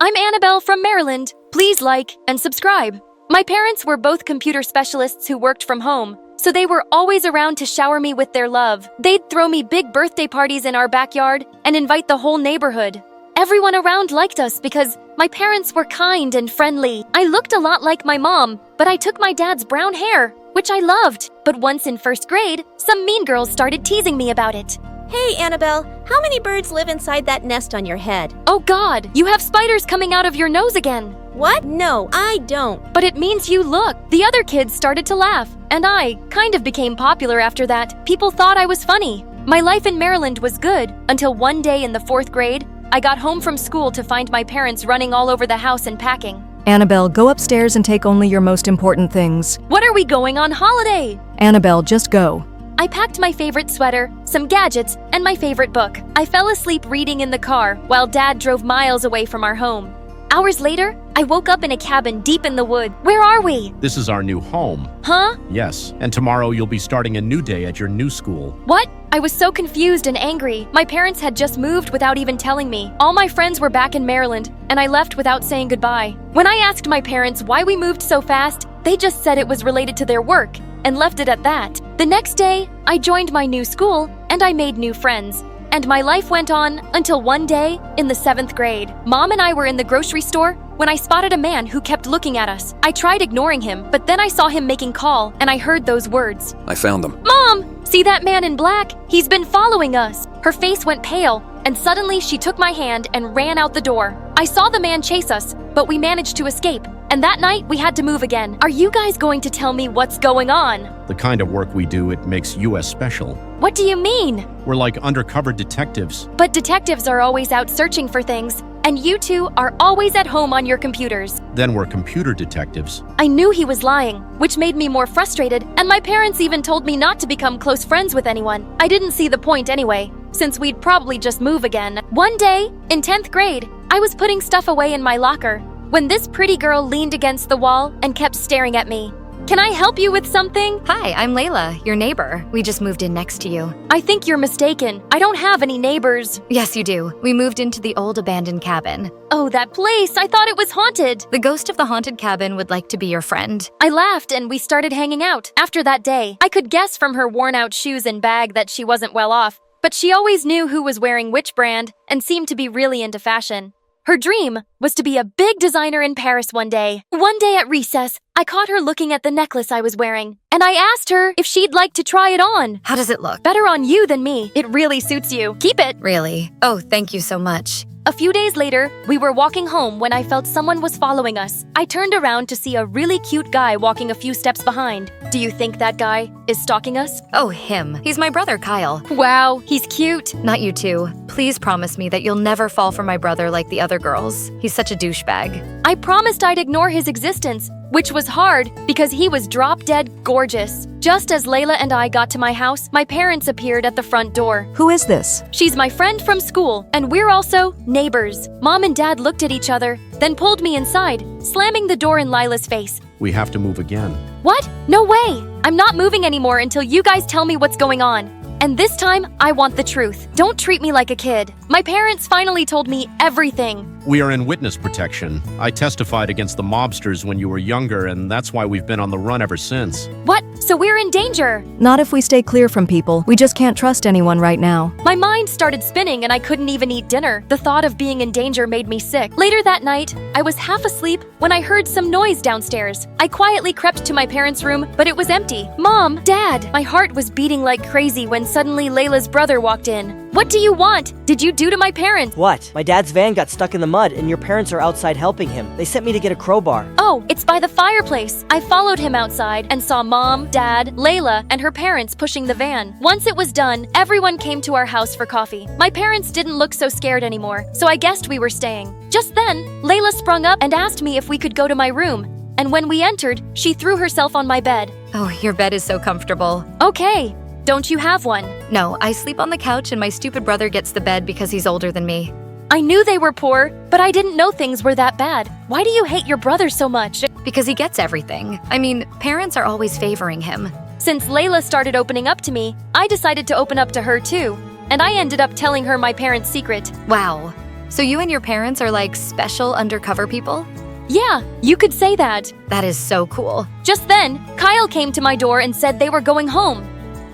I'm Annabelle from Maryland. Please like and subscribe. My parents were both computer specialists who worked from home, so they were always around to shower me with their love. They'd throw me big birthday parties in our backyard and invite the whole neighborhood. Everyone around liked us because my parents were kind and friendly. I looked a lot like my mom, but I took my dad's brown hair, which I loved. But once in first grade, some mean girls started teasing me about it. Hey, Annabelle, how many birds live inside that nest on your head? Oh God, you have spiders coming out of your nose again. What? No, I don't. But it means you look. The other kids started to laugh, and I kind of became popular after that. People thought I was funny. My life in Maryland was good until one day in the 4th grade, I got home from school to find my parents running all over the house and packing. Annabelle, go upstairs and take only your most important things. What are we going on holiday? Annabelle, just go. I packed my favorite sweater, some gadgets, and my favorite book. I fell asleep reading in the car while Dad drove miles away from our home. Hours later, I woke up in a cabin deep in the woods. Where are we? This is our new home. Huh? Yes, and tomorrow you'll be starting a new day at your new school. What? I was so confused and angry. My parents had just moved without even telling me. All my friends were back in Maryland, and I left without saying goodbye. When I asked my parents why we moved so fast, they just said it was related to their work and left it at that. The next day, I joined my new school and I made new friends. And my life went on until one day in the 7th grade. Mom and I were in the grocery store when I spotted a man who kept looking at us. I tried ignoring him, but then I saw him making call and I heard those words. I found them. Mom, see that man in black? He's been following us. Her face went pale, and suddenly she took my hand and ran out the door. I saw the man chase us, but we managed to escape. And that night, we had to move again. Are you guys going to tell me what's going on? The kind of work we do, it makes US special. What do you mean? We're like undercover detectives. But detectives are always out searching for things, and you two are always at home on your computers. Then we're computer detectives. I knew he was lying, which made me more frustrated, and my parents even told me not to become close friends with anyone. I didn't see the point anyway, since we'd probably just move again. One day, in 10th grade, I was putting stuff away in my locker when this pretty girl leaned against the wall and kept staring at me. Can I help you with something? Hi, I'm Layla, your neighbor. We just moved in next to you. I think you're mistaken. I don't have any neighbors. Yes, you do. We moved into the old abandoned cabin. Oh, that place. I thought it was haunted. The ghost of the haunted cabin would like to be your friend. I laughed and we started hanging out. After that day, I could guess from her worn-out shoes and bag that she wasn't well off, but she always knew who was wearing which brand and seemed to be really into fashion. Her dream was to be a big designer in Paris one day. One day at recess, I caught her looking at the necklace I was wearing, and I asked her if she'd like to try it on. How does it look? Better on you than me. It really suits you. Keep it. Really? Oh, thank you so much. A few days later, we were walking home when I felt someone was following us. I turned around to see a really cute guy walking a few steps behind. Do you think that guy is stalking us? Oh, him. He's my brother, Kyle. Wow, he's cute. Not you two. Please promise me that you'll never fall for my brother like the other girls. He's such a douchebag. I promised I'd ignore his existence, which was hard because he was drop-dead gorgeous. Just as Layla and I got to my house, my parents appeared at the front door. Who is this? She's my friend from school, and we're also neighbors. Mom and Dad looked at each other, then pulled me inside, slamming the door in Lila's face. We have to move again. What? No way! I'm not moving anymore until you guys tell me what's going on. And this time, I want the truth. Don't treat me like a kid. My parents finally told me everything. We are in witness protection. I testified against the mobsters when you were younger, and that's why we've been on the run ever since. What? So we're in danger? Not if we stay clear from people. We just can't trust anyone right now. My mind started spinning and I couldn't even eat dinner. The thought of being in danger made me sick. Later that night, I was half asleep when I heard some noise downstairs. I quietly crept to my parents' room, but it was empty. Mom, Dad, my heart was beating like crazy when suddenly Layla's brother walked in. What do you want? Did you do to my parents? What? My dad's van got stuck in the mud and your parents are outside helping him. They sent me to get a crowbar. Oh, it's by the fireplace. I followed him outside and saw Mom, Dad, Layla, and her parents pushing the van. Once it was done, everyone came to our house for coffee. My parents didn't look so scared anymore, so I guessed we were staying. Just then, Layla sprung up and asked me if we could go to my room. And when we entered, she threw herself on my bed. Oh, your bed is so comfortable. Okay. Don't you have one? No, I sleep on the couch and my stupid brother gets the bed because he's older than me. I knew they were poor, but I didn't know things were that bad. Why do you hate your brother so much? Because he gets everything. I mean, parents are always favoring him. Since Layla started opening up to me, I decided to open up to her too. And I ended up telling her my parents' secret. Wow. So you and your parents are like special undercover people? Yeah, you could say that. That is so cool. Just then, Kyle came to my door and said they were going home.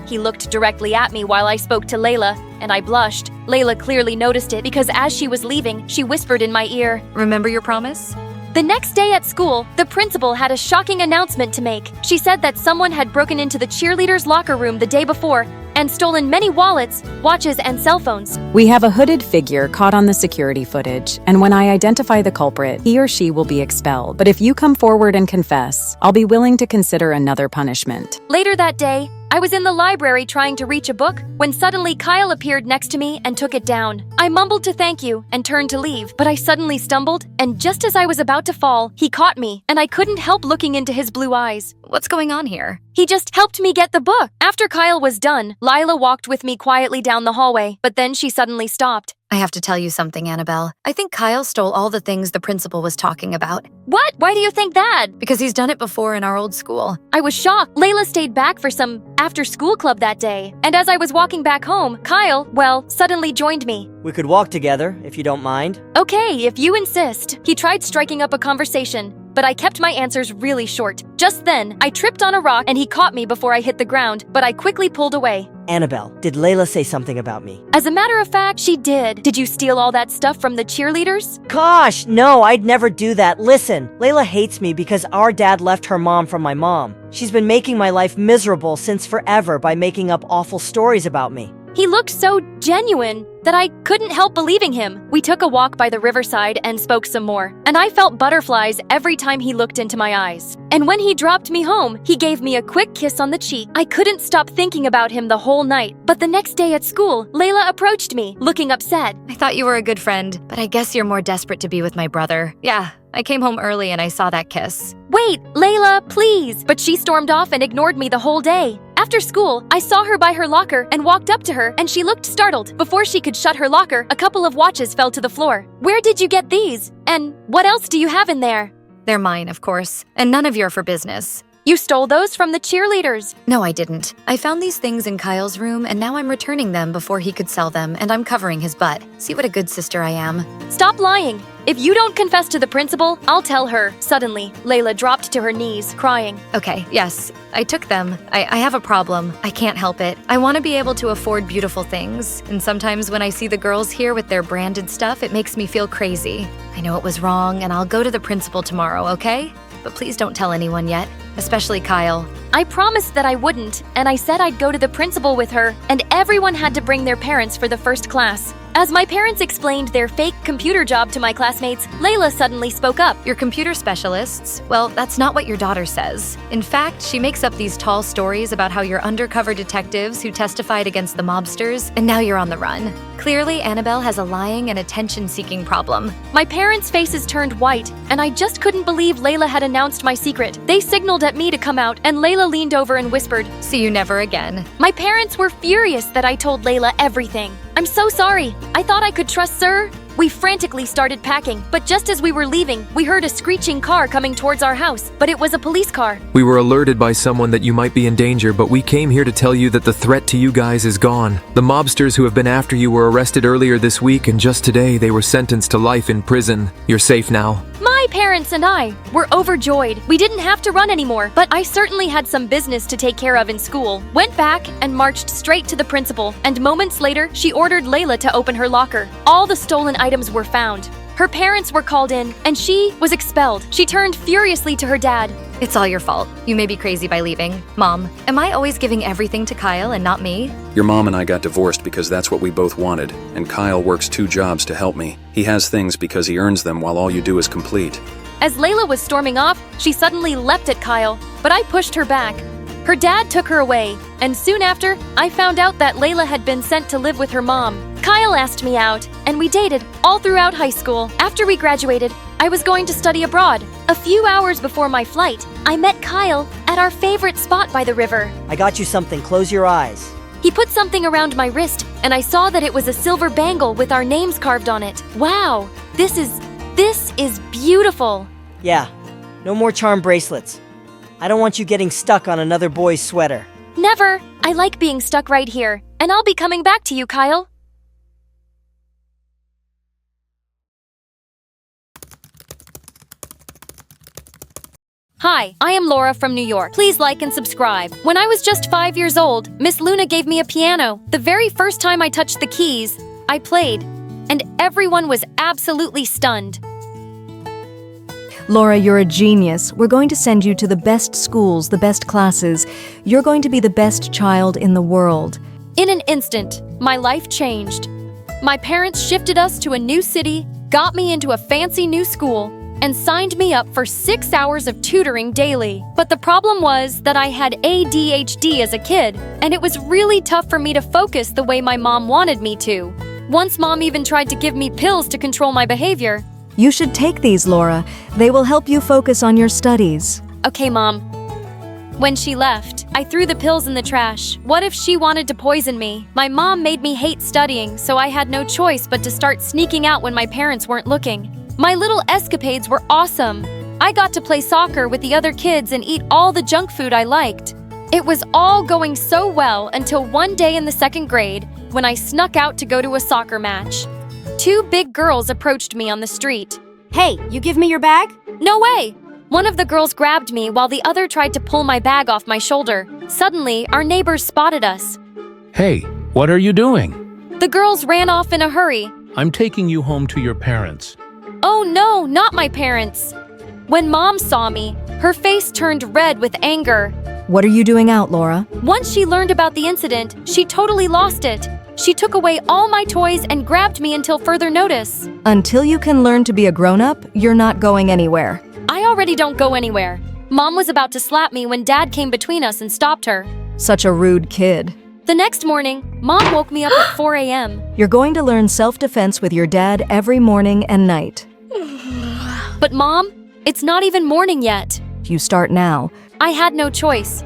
He looked directly at me while I spoke to Layla, and I blushed. Layla clearly noticed it because as she was leaving, she whispered in my ear, Remember your promise? The next day at school, the principal had a shocking announcement to make. She said that someone had broken into the cheerleaders' locker room the day before and stolen many wallets, watches, and cell phones. We have a hooded figure caught on the security footage, and when I identify the culprit, he or she will be expelled. But if you come forward and confess, I'll be willing to consider another punishment. Later that day, I was in the library trying to reach a book when suddenly Kyle appeared next to me and took it down. I mumbled to thank you and turned to leave, but I suddenly stumbled, and just as I was about to fall, he caught me, and I couldn't help looking into his blue eyes. What's going on here? He just helped me get the book. After Kyle was done, Lila walked with me quietly down the hallway, but then she suddenly stopped. I have to tell you something, Annabelle. I think Kyle stole all the things the principal was talking about. What? Why do you think that? Because he's done it before in our old school. I was shocked. Layla stayed back for some after-school club that day, and as I was walking back home, Kyle, suddenly joined me. We could walk together, if you don't mind. Okay, if you insist. He tried striking up a conversation, but I kept my answers really short. Just then, I tripped on a rock and he caught me before I hit the ground, but I quickly pulled away. Annabelle, did Layla say something about me? As a matter of fact, she did. Did you steal all that stuff from the cheerleaders? Gosh, no, I'd never do that. Listen, Layla hates me because our dad left her mom from my mom. She's been making my life miserable since forever by making up awful stories about me. He looked so genuine that I couldn't help believing him. We took a walk by the riverside and spoke some more, and I felt butterflies every time he looked into my eyes. And when he dropped me home, he gave me a quick kiss on the cheek. I couldn't stop thinking about him the whole night. But the next day at school, Layla approached me, looking upset. I thought you were a good friend, but I guess you're more desperate to be with my brother. Yeah, I came home early and I saw that kiss. Wait, Layla, please! But she stormed off and ignored me the whole day. After school, I saw her by her locker and walked up to her, and she looked startled. Before she could shut her locker, a couple of watches fell to the floor. Where did you get these? And what else do you have in there? They're mine, of course, and none of you are for business. You stole those from the cheerleaders. No, I didn't. I found these things in Kyle's room, and now I'm returning them before he could sell them, and I'm covering his butt. See what a good sister I am. Stop lying. If you don't confess to the principal, I'll tell her. Suddenly, Layla dropped to her knees, crying. Okay, yes, I took them. I have a problem. I can't help it. I want to be able to afford beautiful things, and sometimes when I see the girls here with their branded stuff, it makes me feel crazy. I know it was wrong, and I'll go to the principal tomorrow, okay? But please don't tell anyone yet, especially Kyle. I promised that I wouldn't, and I said I'd go to the principal with her, and everyone had to bring their parents for the first class. As my parents explained their fake computer job to my classmates, Layla suddenly spoke up. Your computer specialists? Well, that's not what your daughter says. In fact, she makes up these tall stories about how you're undercover detectives who testified against the mobsters, and now you're on the run. Clearly, Annabelle has a lying and attention-seeking problem. My parents' faces turned white, and I just couldn't believe Layla had announced my secret. They signaled at me to come out, and Layla leaned over and whispered, "See you never again." My parents were furious that I told Layla everything. I'm so sorry. I thought I could trust Sir. We frantically started packing, but just as we were leaving, we heard a screeching car coming towards our house, but it was a police car. We were alerted by someone that you might be in danger, but we came here to tell you that the threat to you guys is gone. The mobsters who have been after you were arrested earlier this week, and just today they were sentenced to life in prison. You're safe now. My parents and I were overjoyed. We didn't have to run anymore, but I certainly had some business to take care of in school. Went back and marched straight to the principal, and moments later, she ordered Layla to open her locker. All the stolen items were found. Her parents were called in, and she was expelled. She turned furiously to her dad. It's all your fault. You may be crazy by leaving. Mom, am I always giving everything to Kyle and not me? Your mom and I got divorced because that's what we both wanted, and Kyle works 2 jobs to help me. He has things because he earns them while all you do is complete. As Layla was storming off, she suddenly leapt at Kyle, but I pushed her back. Her dad took her away, and soon after, I found out that Layla had been sent to live with her mom. Kyle asked me out, and we dated all throughout high school. After we graduated, I was going to study abroad. A few hours before my flight, I met Kyle at our favorite spot by the river. I got you something, close your eyes. He put something around my wrist, and I saw that it was a silver bangle with our names carved on it. Wow, this is beautiful. Yeah, no more charm bracelets. I don't want you getting stuck on another boy's sweater. Never. I like being stuck right here, and I'll be coming back to you, Kyle. Hi, I am Laura from New York. Please like and subscribe. When I was just 5 years old, Miss Luna gave me a piano. The very first time I touched the keys, I played, and everyone was absolutely stunned. Laura, you're a genius. We're going to send you to the best schools, the best classes. You're going to be the best child in the world. In an instant, my life changed. My parents shifted us to a new city, got me into a fancy new school, and signed me up for 6 hours of tutoring daily. But the problem was that I had ADHD as a kid, and it was really tough for me to focus the way my mom wanted me to. Once Mom even tried to give me pills to control my behavior. You should take these, Laura. They will help you focus on your studies. Okay, Mom. When she left, I threw the pills in the trash. What if she wanted to poison me? My mom made me hate studying, so I had no choice but to start sneaking out when my parents weren't looking. My little escapades were awesome. I got to play soccer with the other kids and eat all the junk food I liked. It was all going so well until one day in the 2nd grade when I snuck out to go to a soccer match. 2 big girls approached me on the street. Hey, you give me your bag? No way! One of the girls grabbed me while the other tried to pull my bag off my shoulder. Suddenly, our neighbors spotted us. Hey, what are you doing? The girls ran off in a hurry. I'm taking you home to your parents. Oh no, not my parents! When Mom saw me, her face turned red with anger. What are you doing out, Laura? Once she learned about the incident, she totally lost it. She took away all my toys and grabbed me until further notice. Until you can learn to be a grown-up, you're not going anywhere. I already don't go anywhere. Mom was about to slap me when Dad came between us and stopped her. Such a rude kid. The next morning, Mom woke me up at 4 a.m. You're going to learn self-defense with your dad every morning and night. But Mom, it's not even morning yet. You start now. I had no choice.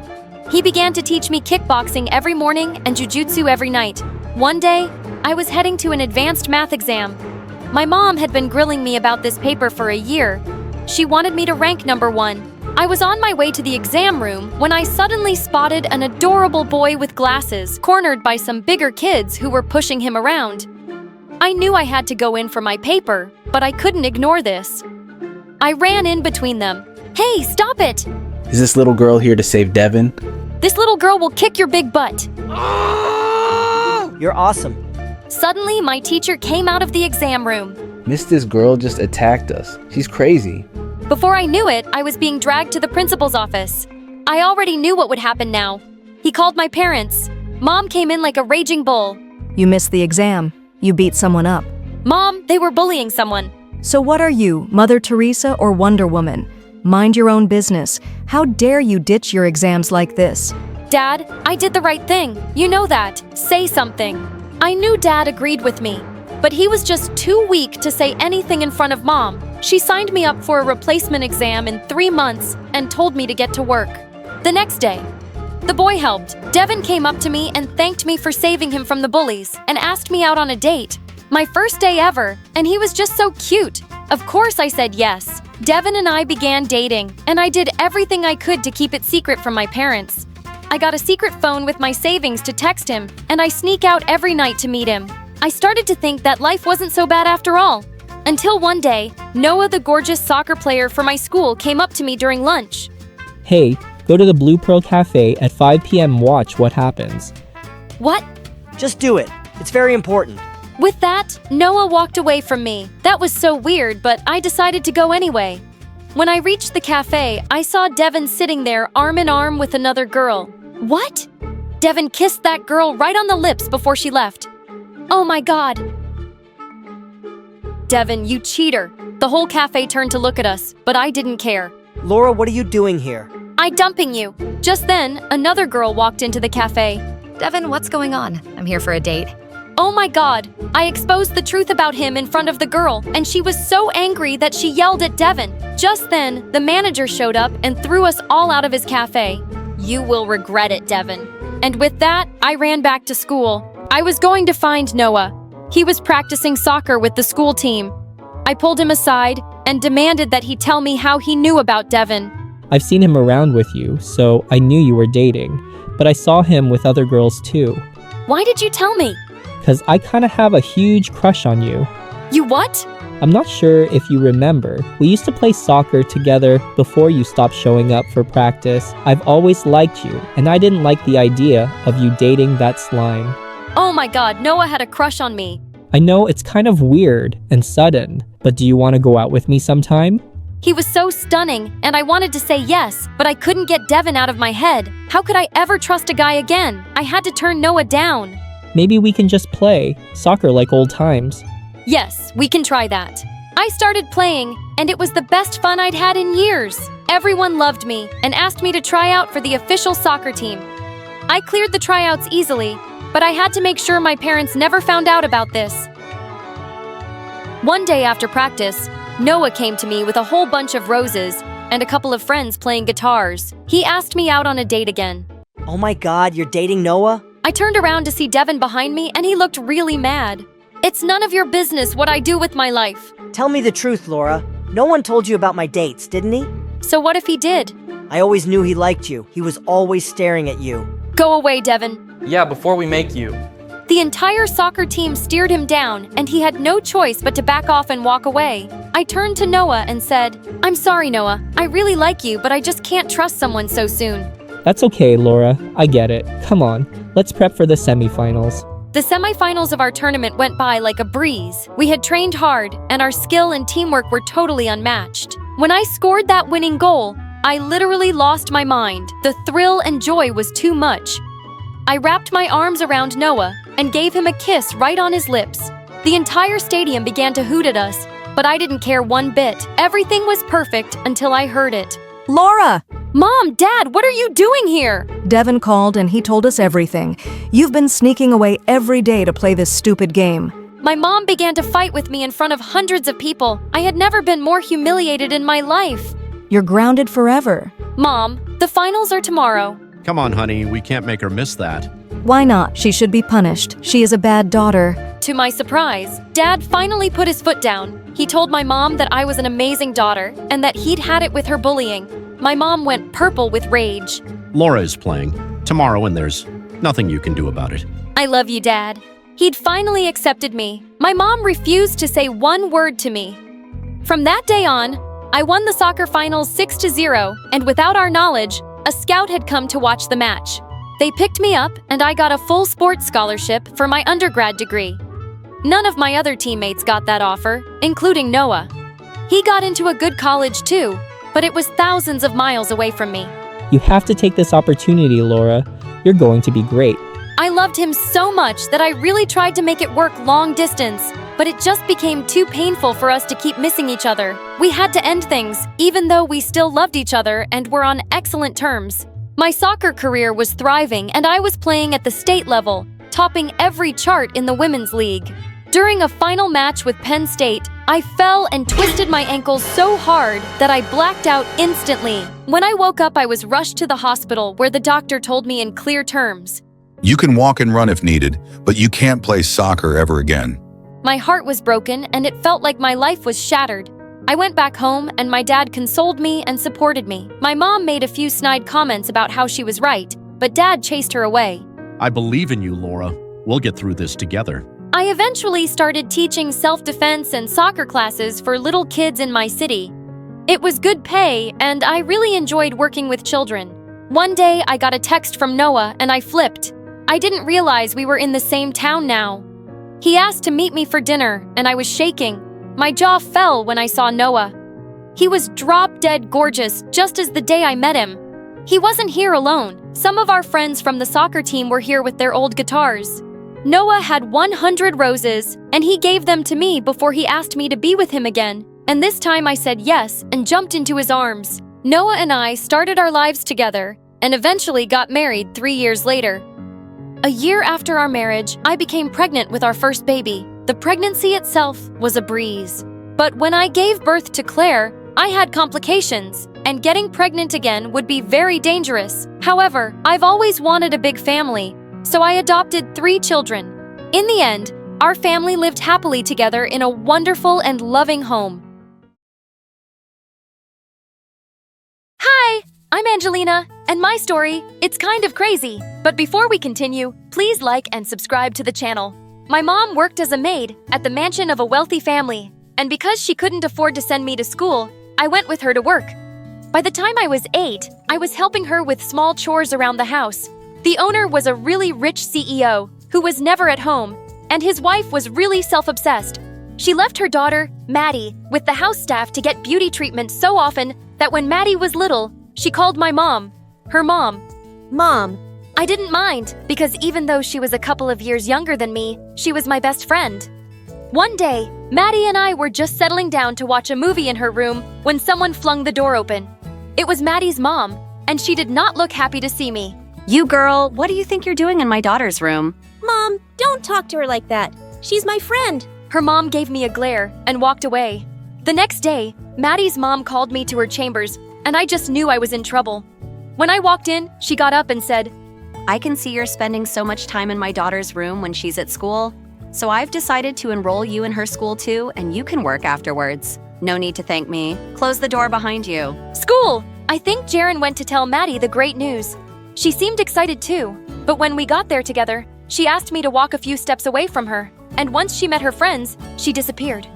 He began to teach me kickboxing every morning and jujutsu every night. One day, I was heading to an advanced math exam. My mom had been grilling me about this paper for a year. She wanted me to rank number 1. I was on my way to the exam room when I suddenly spotted an adorable boy with glasses, cornered by some bigger kids who were pushing him around. I knew I had to go in for my paper, but I couldn't ignore this. I ran in between them. Hey, stop it! Is this little girl here to save Devin? This little girl will kick your big butt. You're awesome. Suddenly, my teacher came out of the exam room. Miss, this girl just attacked us. She's crazy. Before I knew it, I was being dragged to the principal's office. I already knew what would happen now. He called my parents. Mom came in like a raging bull. You missed the exam. You beat someone up. Mom, they were bullying someone. So what are you, Mother Teresa or Wonder Woman? Mind your own business. How dare you ditch your exams like this? Dad, I did the right thing. You know that. Say something. I knew Dad agreed with me, but he was just too weak to say anything in front of Mom. She signed me up for a replacement exam in 3 months and told me to get to work. The next day, the boy helped. Devin came up to me and thanked me for saving him from the bullies and asked me out on a date. My first day ever, and he was just so cute. Of course I said yes. Devin and I began dating, and I did everything I could to keep it secret from my parents. I got a secret phone with my savings to text him, and I sneak out every night to meet him. I started to think that life wasn't so bad after all. Until one day, Noah, the gorgeous soccer player for my school, came up to me during lunch. Hey, go to the Blue Pearl Cafe at 5 p.m. Watch what happens. What? Just do it. It's very important. With that, Noah walked away from me. That was so weird, but I decided to go anyway. When I reached the cafe, I saw Devin sitting there arm in arm with another girl. What? Devin kissed that girl right on the lips before she left. Oh my God. Devin, you cheater. The whole cafe turned to look at us, but I didn't care. Laura, what are you doing here? I'm dumping you. Just then, another girl walked into the cafe. Devin, what's going on? I'm here for a date. Oh my God. I exposed the truth about him in front of the girl, and she was so angry that she yelled at Devin. Just then, the manager showed up and threw us all out of his cafe. You will regret it, Devin. And with that, I ran back to school. I was going to find Noah. He was practicing soccer with the school team. I pulled him aside and demanded that he tell me how he knew about Devin. I've seen him around with you, so I knew you were dating. But I saw him with other girls too. Why did you tell me? Because I kind of have a huge crush on you. You what? I'm not sure if you remember, we used to play soccer together before you stopped showing up for practice. I've always liked you, and I didn't like the idea of you dating that slime. Oh my god, Noah had a crush on me. I know it's kind of weird and sudden, but do you want to go out with me sometime? He was so stunning, and I wanted to say yes, but I couldn't get Devin out of my head. How could I ever trust a guy again? I had to turn Noah down. Maybe we can just play soccer like old times. Yes, we can try that. I started playing, and it was the best fun I'd had in years. Everyone loved me and asked me to try out for the official soccer team. I cleared the tryouts easily, but I had to make sure my parents never found out about this. One day after practice, Noah came to me with a whole bunch of roses and a couple of friends playing guitars. He asked me out on a date again. Oh my god, you're dating Noah? I turned around to see Devin behind me, and he looked really mad. It's none of your business what I do with my life. Tell me the truth, Laura. No one told you about my dates, didn't he? So what if he did? I always knew he liked you. He was always staring at you. Go away, Devin. Yeah, before we make you. The entire soccer team steered him down, and he had no choice but to back off and walk away. I turned to Noah and said, I'm sorry, Noah. I really like you, but I just can't trust someone so soon. That's okay, Laura. I get it. Come on, let's prep for the semifinals. The semifinals of our tournament went by like a breeze. We had trained hard, and our skill and teamwork were totally unmatched. When I scored that winning goal, I literally lost my mind. The thrill and joy was too much. I wrapped my arms around Noah and gave him a kiss right on his lips. The entire stadium began to hoot at us, but I didn't care one bit. Everything was perfect until I heard it. Laura! Mom, Dad, what are you doing here? Devin called and he told us everything. You've been sneaking away every day to play this stupid game. My mom began to fight with me in front of hundreds of people. I had never been more humiliated in my life. You're grounded forever. Mom, the finals are tomorrow. Come on, honey, we can't make her miss that. Why not? She should be punished. She is a bad daughter. To my surprise, Dad finally put his foot down. He told my mom that I was an amazing daughter and that he'd had it with her bullying. My mom went purple with rage. Laura is playing tomorrow, and there's nothing you can do about it. I love you, Dad. He'd finally accepted me. My mom refused to say one word to me. From that day on, I won the soccer finals 6-0, and without our knowledge, a scout had come to watch the match. They picked me up, and I got a full sports scholarship for my undergrad degree. None of my other teammates got that offer, including Noah. He got into a good college too, but it was thousands of miles away from me. You have to take this opportunity, Laura. You're going to be great. I loved him so much that I really tried to make it work long distance, but it just became too painful for us to keep missing each other. We had to end things, even though we still loved each other and were on excellent terms. My soccer career was thriving, and I was playing at the state level, topping every chart in the women's league. During a final match with Penn State, I fell and twisted my ankle so hard that I blacked out instantly. When I woke up, I was rushed to the hospital where the doctor told me in clear terms, "You can walk and run if needed, but you can't play soccer ever again." My heart was broken and it felt like my life was shattered. I went back home and my dad consoled me and supported me. My mom made a few snide comments about how she was right, but Dad chased her away. I believe in you, Laura. We'll get through this together. I eventually started teaching self-defense and soccer classes for little kids in my city. It was good pay, and I really enjoyed working with children. One day, I got a text from Noah, and I flipped. I didn't realize we were in the same town now. He asked to meet me for dinner, and I was shaking. My jaw fell when I saw Noah. He was drop-dead gorgeous, just as the day I met him. He wasn't here alone. Some of our friends from the soccer team were here with their old guitars. Noah had 100 roses, and he gave them to me before he asked me to be with him again. And this time I said yes and jumped into his arms. Noah and I started our lives together and eventually got married 3 years later. A year after our marriage, I became pregnant with our first baby. The pregnancy itself was a breeze. But when I gave birth to Claire, I had complications, and getting pregnant again would be very dangerous. However, I've always wanted a big family, so I adopted 3 children. In the end, our family lived happily together in a wonderful and loving home. Hi, I'm Angelina, and my story, it's kind of crazy. But before we continue, please like and subscribe to the channel. My mom worked as a maid at the mansion of a wealthy family. and because she couldn't afford to send me to school, I went with her to work. By the time I was 8, I was helping her with small chores around the house. The owner was a really rich CEO who was never at home, and his wife was really self-obsessed. She left her daughter, Maddie, with the house staff to get beauty treatment so often that when Maddie was little, she called my mom, her mom. Mom. I didn't mind, because even though she was a couple of years younger than me, she was my best friend. One day, Maddie and I were just settling down to watch a movie in her room when someone flung the door open. It was Maddie's mom, and she did not look happy to see me. You girl, what do you think you're doing in my daughter's room? Mom, don't talk to her like that. She's my friend. Her mom gave me a glare and walked away. The next day, Maddie's mom called me to her chambers, and I just knew I was in trouble. When I walked in, she got up and said, I can see you're spending so much time in my daughter's room when she's at school, so I've decided to enroll you in her school too, and you can work afterwards. No need to thank me. Close the door behind you. School! I think Jaren went to tell Maddie the great news. She seemed excited too, but when we got there together, she asked me to walk a few steps away from her, and once she met her friends, she disappeared.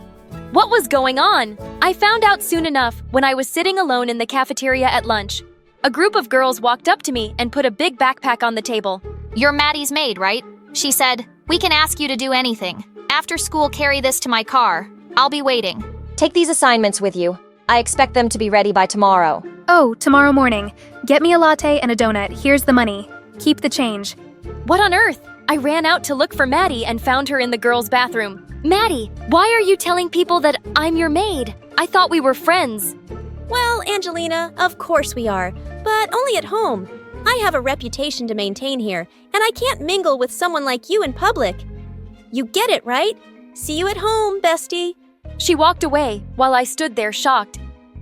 What was going on? I found out soon enough when I was sitting alone in the cafeteria at lunch. A group of girls walked up to me and put a big backpack on the table. You're Maddie's maid, right? She said, we can ask you to do anything. After school, carry this to my car. I'll be waiting. Take these assignments with you. I expect them to be ready by tomorrow. Oh, tomorrow morning. Get me a latte and a donut. Here's the money. Keep the change. What on earth? I ran out to look for Maddie and found her in the girls' bathroom. Maddie, why are you telling people that I'm your maid? I thought we were friends. Well, Angelina, of course we are, but only at home. I have a reputation to maintain here, and I can't mingle with someone like you in public. You get it, right? See you at home, bestie. She walked away while I stood there shocked.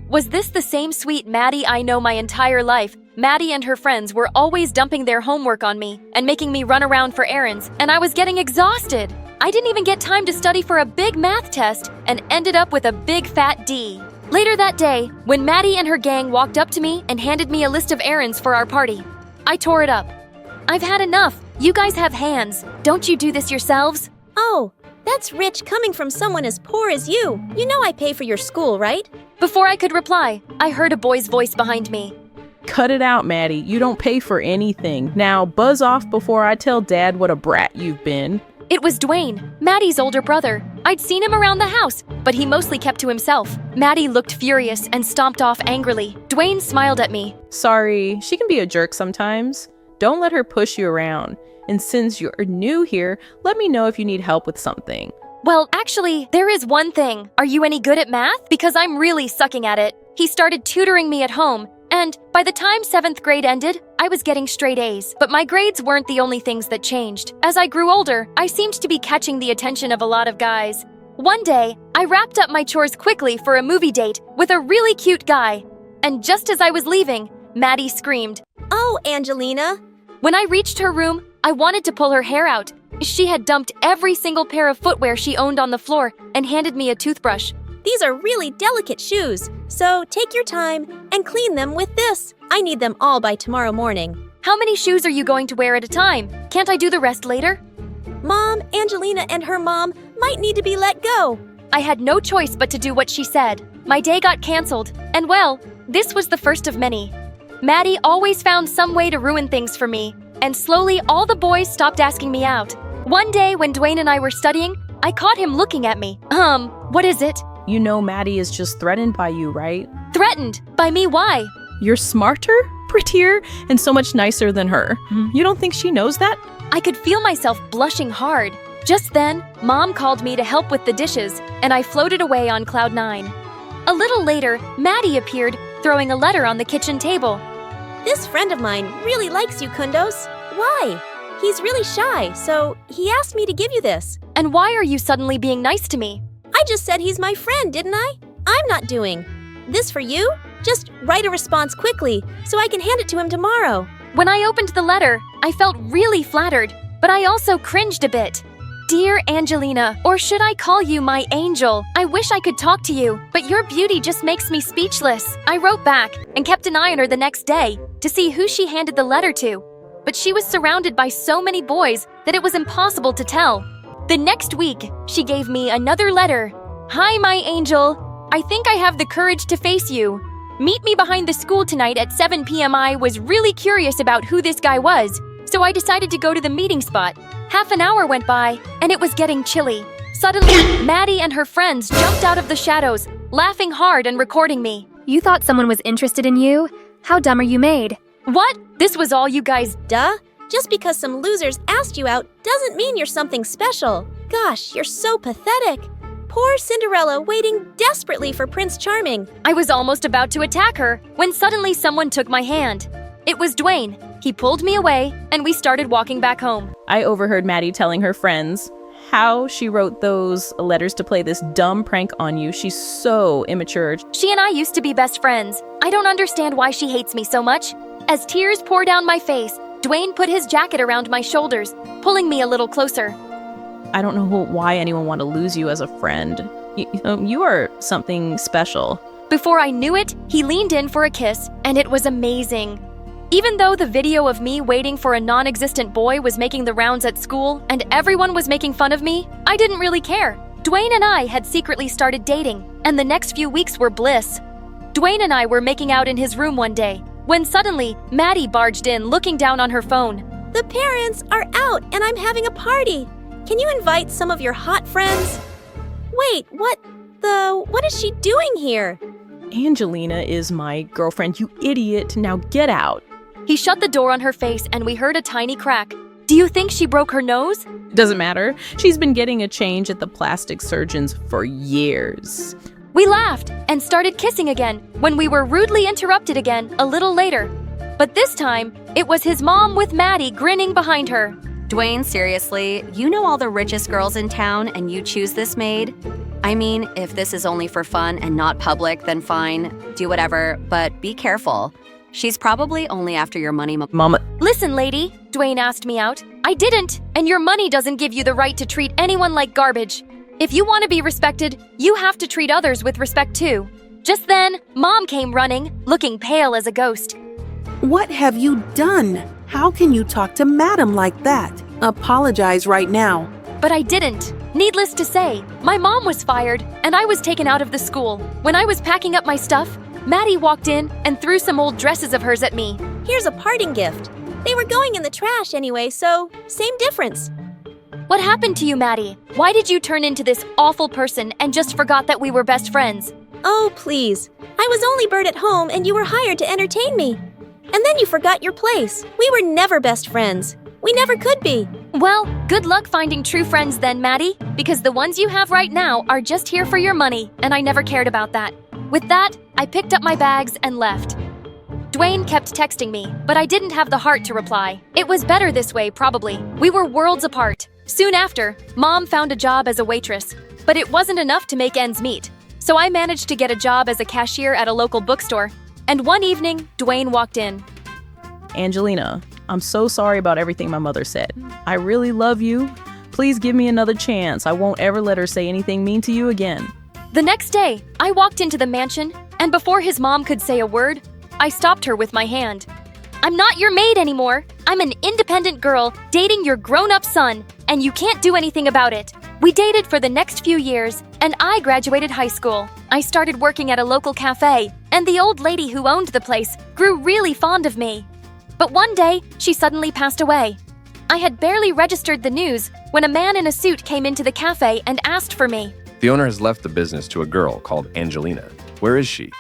Was this the same sweet Maddie I know my entire life? Maddie and her friends were always dumping their homework on me and making me run around for errands, and I was getting exhausted. I didn't even get time to study for a big math test and ended up with a big fat D. Later that day, when Maddie and her gang walked up to me and handed me a list of errands for our party, I tore it up. I've had enough. You guys have hands. Don't you do this yourselves? Oh, that's rich coming from someone as poor as you. You know I pay for your school, right? Before I could reply, I heard a boy's voice behind me. Cut it out, Maddie. You don't pay for anything. Now, buzz off before I tell Dad what a brat you've been. It was Dwayne, Maddie's older brother. I'd seen him around the house, but he mostly kept to himself. Maddie looked furious and stomped off angrily. Dwayne smiled at me. Sorry, she can be a jerk sometimes. Don't let her push you around. And since you're new here, let me know if you need help with something. Well, actually, there is one thing. Are you any good at math? Because I'm really sucking at it. He started tutoring me at home, and by the time 7th grade ended, I was getting straight A's. But my grades weren't the only things that changed. As I grew older, I seemed to be catching the attention of a lot of guys. One day, I wrapped up my chores quickly for a movie date with a really cute guy. And just as I was leaving, Maddie screamed, "Oh, Angelina!" When I reached her room, I wanted to pull her hair out. She had dumped every single pair of footwear she owned on the floor and handed me a toothbrush. These are really delicate shoes, so take your time and clean them with this. I need them all by tomorrow morning. How many shoes are you going to wear at a time? Can't I do the rest later? Mom, Angelina, and her mom might need to be let go. I had no choice but to do what she said. My day got canceled, and well, this was the first of many. Maddie always found some way to ruin things for me, and slowly all the boys stopped asking me out. One day when Dwayne and I were studying, I caught him looking at me. What is it? You know Maddie is just threatened by you, right? Threatened? By me, why? You're smarter, prettier, and so much nicer than her. You don't think she knows that? I could feel myself blushing hard. Just then, Mom called me to help with the dishes, and I floated away on cloud 9. A little later, Maddie appeared, throwing a letter on the kitchen table. This friend of mine really likes you, Kundos. Why? He's really shy, so he asked me to give you this. And why are you suddenly being nice to me? I just said he's my friend, didn't I? I'm not doing. This for you? Just write a response quickly, so I can hand it to him tomorrow. When I opened the letter, I felt really flattered, but I also cringed a bit. Dear Angelina, or should I call you my angel? I wish I could talk to you, but your beauty just makes me speechless. I wrote back and kept an eye on her the next day to see who she handed the letter to. But she was surrounded by so many boys that it was impossible to tell. The next week, she gave me another letter. Hi, my angel. I think I have the courage to face you. Meet me behind the school tonight at 7 p.m. I was really curious about who this guy was, so I decided to go to the meeting spot. Half an hour went by, and it was getting chilly. Suddenly, Maddie and her friends jumped out of the shadows, laughing hard and recording me. You thought someone was interested in you? How dumb are you made? What? This was all you guys? Duh. Just because some losers asked you out doesn't mean you're something special. Gosh, you're so pathetic. Poor Cinderella waiting desperately for Prince Charming. I was almost about to attack her when suddenly someone took my hand. It was Dwayne. He pulled me away, and we started walking back home. I overheard Maddie telling her friends how she wrote those letters to play this dumb prank on you. She's so immature. She and I used to be best friends. I don't understand why she hates me so much. As tears pour down my face, Dwayne put his jacket around my shoulders, pulling me a little closer. I don't know why anyone want to lose you as a friend. You are something special. Before I knew it, he leaned in for a kiss, and it was amazing. Even though the video of me waiting for a non-existent boy was making the rounds at school and everyone was making fun of me, I didn't really care. Dwayne and I had secretly started dating, and the next few weeks were bliss. Dwayne and I were making out in his room one day, when suddenly, Maddie barged in looking down on her phone. The parents are out, and I'm having a party. Can you invite some of your hot friends? Wait, what is she doing here? Angelina is my girlfriend, you idiot. Now get out. He shut the door on her face and we heard a tiny crack. Do you think she broke her nose? Doesn't matter. She's been getting a change at the plastic surgeons for years. We laughed and started kissing again when we were rudely interrupted again a little later. But this time, it was his mom with Maddie grinning behind her. Dwayne, seriously, you know all the richest girls in town and you choose this maid? I mean, if this is only for fun and not public, then fine, do whatever, but be careful. She's probably only after your money, Mama. Listen, lady, Dwayne asked me out. I didn't, and your money doesn't give you the right to treat anyone like garbage. If you want to be respected, you have to treat others with respect too. Just then, Mom came running, looking pale as a ghost. What have you done? How can you talk to Madam like that? Apologize right now. But I didn't. Needless to say, my mom was fired, and I was taken out of the school. When I was packing up my stuff, Maddie walked in and threw some old dresses of hers at me. Here's a parting gift. They were going in the trash anyway, so same difference. What happened to you, Maddie? Why did you turn into this awful person and just forgot that we were best friends? Oh, please. I was only bird at home and you were hired to entertain me. And then you forgot your place. We were never best friends. We never could be. Well, good luck finding true friends then, Maddie, because the ones you have right now are just here for your money, and I never cared about that. With that, I picked up my bags and left. Dwayne kept texting me, but I didn't have the heart to reply. It was better this way, probably. We were worlds apart. Soon after, Mom found a job as a waitress, but it wasn't enough to make ends meet. So I managed to get a job as a cashier at a local bookstore, and one evening, Dwayne walked in. Angelina, I'm so sorry about everything my mother said. I really love you. Please give me another chance. I won't ever let her say anything mean to you again. The next day, I walked into the mansion, and before his mom could say a word, I stopped her with my hand. I'm not your maid anymore. I'm an independent girl dating your grown-up son, and you can't do anything about it. We dated for the next few years, and I graduated high school. I started working at a local cafe, and the old lady who owned the place grew really fond of me. But one day, she suddenly passed away. I had barely registered the news when a man in a suit came into the cafe and asked for me. The owner has left the business to a girl called Angelina. Where is she?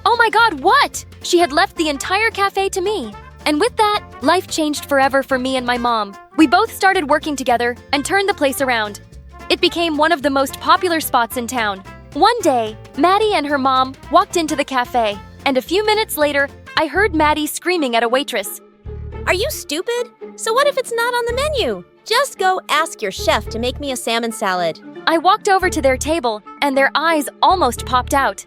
Oh my God, what? She had left the entire cafe to me. And with that, life changed forever for me and my mom. We both started working together and turned the place around. It became one of the most popular spots in town. One day, Maddie and her mom walked into the cafe, and a few minutes later, I heard Maddie screaming at a waitress. Are you stupid? So what if it's not on the menu? Just go ask your chef to make me a salmon salad. I walked over to their table, and their eyes almost popped out.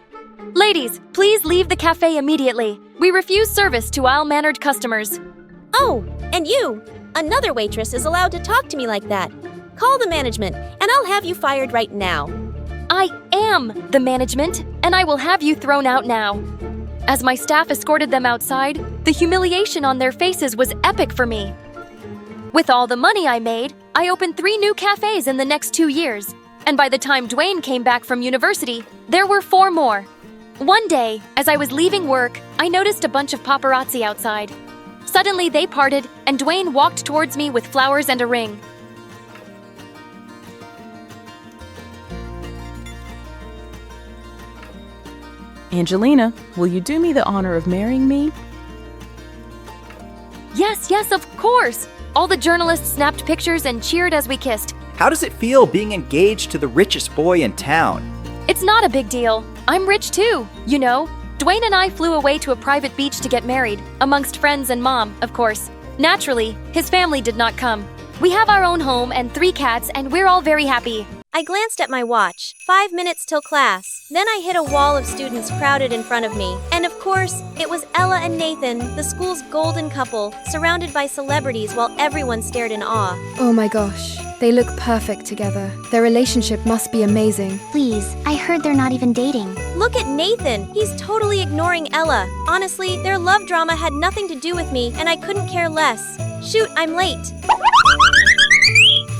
Ladies, please leave the cafe immediately. We refuse service to ill-mannered customers. Oh, and you! Another waitress is allowed to talk to me like that. Call the management, and I'll have you fired right now. I am the management, and I will have you thrown out now. As my staff escorted them outside, the humiliation on their faces was epic for me. With all the money I made, I opened 3 new cafes in the next 2 years. And by the time Dwayne came back from university, there were 4 more. One day, as I was leaving work, I noticed a bunch of paparazzi outside. Suddenly, they parted, and Dwayne walked towards me with flowers and a ring. Angelina, will you do me the honor of marrying me? Yes, of course! All the journalists snapped pictures and cheered as we kissed. How does it feel being engaged to the richest boy in town? It's not a big deal. I'm rich too, you know. Dwayne and I flew away to a private beach to get married, amongst friends and mom, of course. Naturally, his family did not come. We have our own home and 3 cats, and we're all very happy. I glanced at my watch. 5 minutes till class. Then I hit a wall of students crowded in front of me. And of course, it was Ella and Nathan, the school's golden couple, surrounded by celebrities while everyone stared in awe. Oh my gosh, they look perfect together. Their relationship must be amazing. Please, I heard they're not even dating. Look at Nathan. He's totally ignoring Ella. Honestly, their love drama had nothing to do with me, and I couldn't care less. Shoot, I'm late.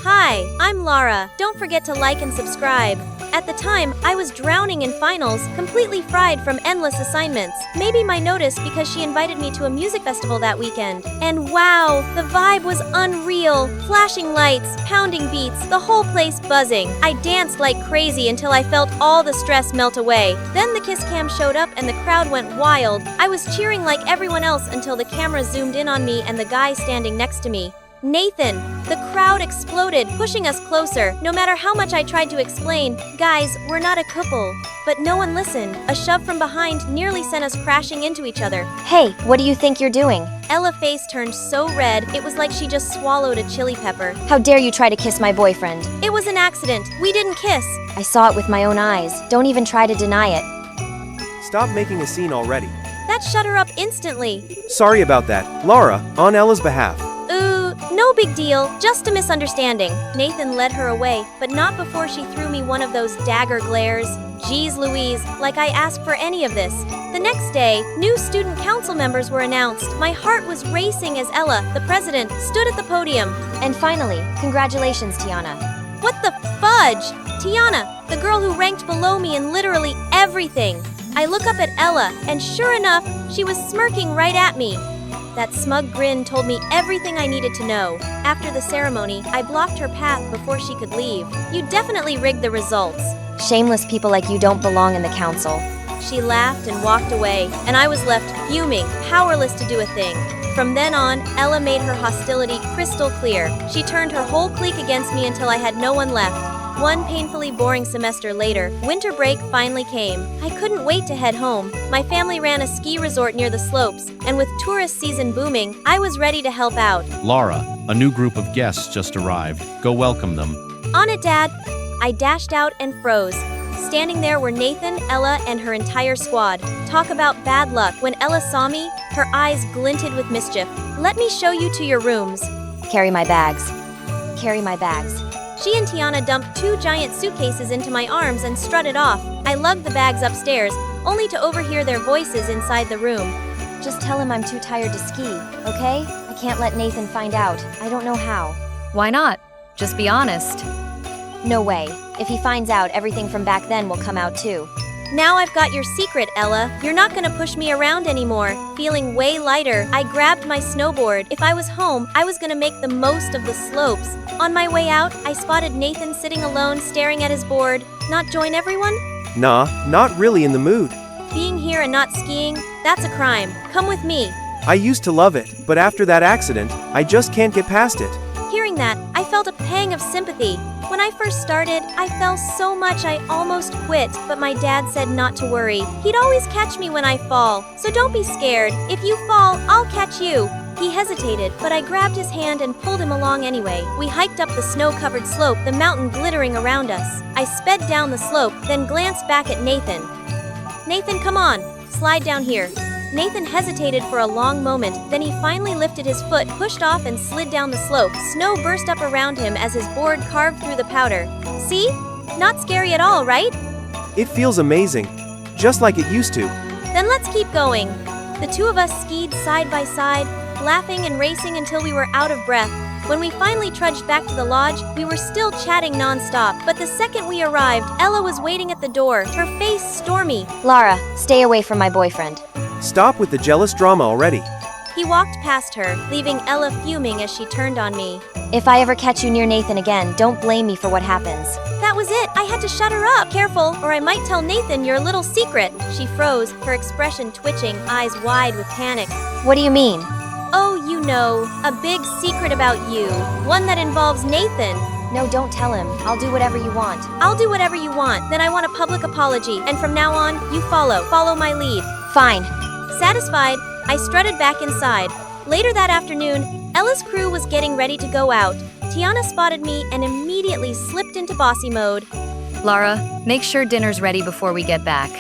Hi, I'm Laura. Don't forget to like and subscribe. At the time, I was drowning in finals, completely fried from endless assignments. Maybe my notice because she invited me to a music festival that weekend. And wow, the vibe was unreal. Flashing lights, pounding beats, the whole place buzzing. I danced like crazy until I felt all the stress melt away. Then the kiss cam showed up and the crowd went wild. I was cheering like everyone else until the camera zoomed in on me and the guy standing next to me. Nathan! The crowd exploded, pushing us closer. No matter how much I tried to explain, guys, we're not a couple. But no one listened. A shove from behind nearly sent us crashing into each other. Hey, what do you think you're doing? Ella's face turned so red, it was like she just swallowed a chili pepper. How dare you try to kiss my boyfriend? It was an accident. We didn't kiss. I saw it with my own eyes. Don't even try to deny it. Stop making a scene already. That shut her up instantly. Sorry about that. Laura, on Ella's behalf. No big deal, just a misunderstanding. Nathan led her away, but not before she threw me one of those dagger glares. Geez Louise, like I asked for any of this. The next day, new student council members were announced. My heart was racing as Ella, the president, stood at the podium. And finally, congratulations, Tiana. What the fudge? Tiana, the girl who ranked below me in literally everything. I look up at Ella, and sure enough, she was smirking right at me. That smug grin told me everything I needed to know. After the ceremony, I blocked her path before she could leave. You definitely rigged the results. Shameless people like you don't belong in the council. She laughed and walked away, and I was left fuming, powerless to do a thing. From then on, Ella made her hostility crystal clear. She turned her whole clique against me until I had no one left. One painfully boring semester later, winter break finally came. I couldn't wait to head home. My family ran a ski resort near the slopes, and with tourist season booming, I was ready to help out. Laura, a new group of guests just arrived. Go welcome them. On it, Dad. I dashed out and froze. Standing there were Nathan, Ella, and her entire squad. Talk about bad luck. When Ella saw me, her eyes glinted with mischief. Let me show you to your rooms. Carry my bags. Carry my bags. She and Tiana dumped 2 giant suitcases into my arms and strutted off. I lugged the bags upstairs, only to overhear their voices inside the room. Just tell him I'm too tired to ski, okay? I can't let Nathan find out. I don't know how. Why not? Just be honest. No way. If he finds out, everything from back then will come out too. Now I've got your secret, Ella. You're not gonna push me around anymore. Feeling way lighter, I grabbed my snowboard. If I was home, I was gonna make the most of the slopes. On my way out, I spotted Nathan sitting alone staring at his board. Not join everyone? Nah, not really in the mood. Being here and not skiing, that's a crime. Come with me. I used to love it, but after that accident, I just can't get past it. Hearing that, I felt a pang of sympathy. When I first started, I fell so much I almost quit, but my dad said not to worry. He'd always catch me when I fall, so don't be scared. If you fall, I'll catch you. He hesitated, but I grabbed his hand and pulled him along anyway. We hiked up the snow-covered slope, the mountain glittering around us. I sped down the slope, then glanced back at Nathan. Nathan, come on. Slide down here. Nathan hesitated for a long moment, then he finally lifted his foot, pushed off and slid down the slope. Snow burst up around him as his board carved through the powder. See? Not scary at all, right? It feels amazing, just like it used to. Then let's keep going. The 2 of us skied side by side, laughing and racing until we were out of breath. When we finally trudged back to the lodge, we were still chatting nonstop, but the second we arrived, Ella was waiting at the door, her face stormy. Lara, stay away from my boyfriend. Stop with the jealous drama already. He walked past her, leaving Ella fuming as she turned on me. If I ever catch you near Nathan again, don't blame me for what happens. That was it. I had to shut her up. Careful, or I might tell Nathan your little secret. She froze, her expression twitching, eyes wide with panic. What do you mean? Oh, you know, a big secret about you. One that involves Nathan. No, don't tell him. I'll do whatever you want. I'll do whatever you want. Then I want a public apology, and from now on, you follow. Follow my lead. Fine. Satisfied, I strutted back inside. Later that afternoon, Ella's crew was getting ready to go out. Tiana spotted me and immediately slipped into bossy mode. Lara, make sure dinner's ready before we get back.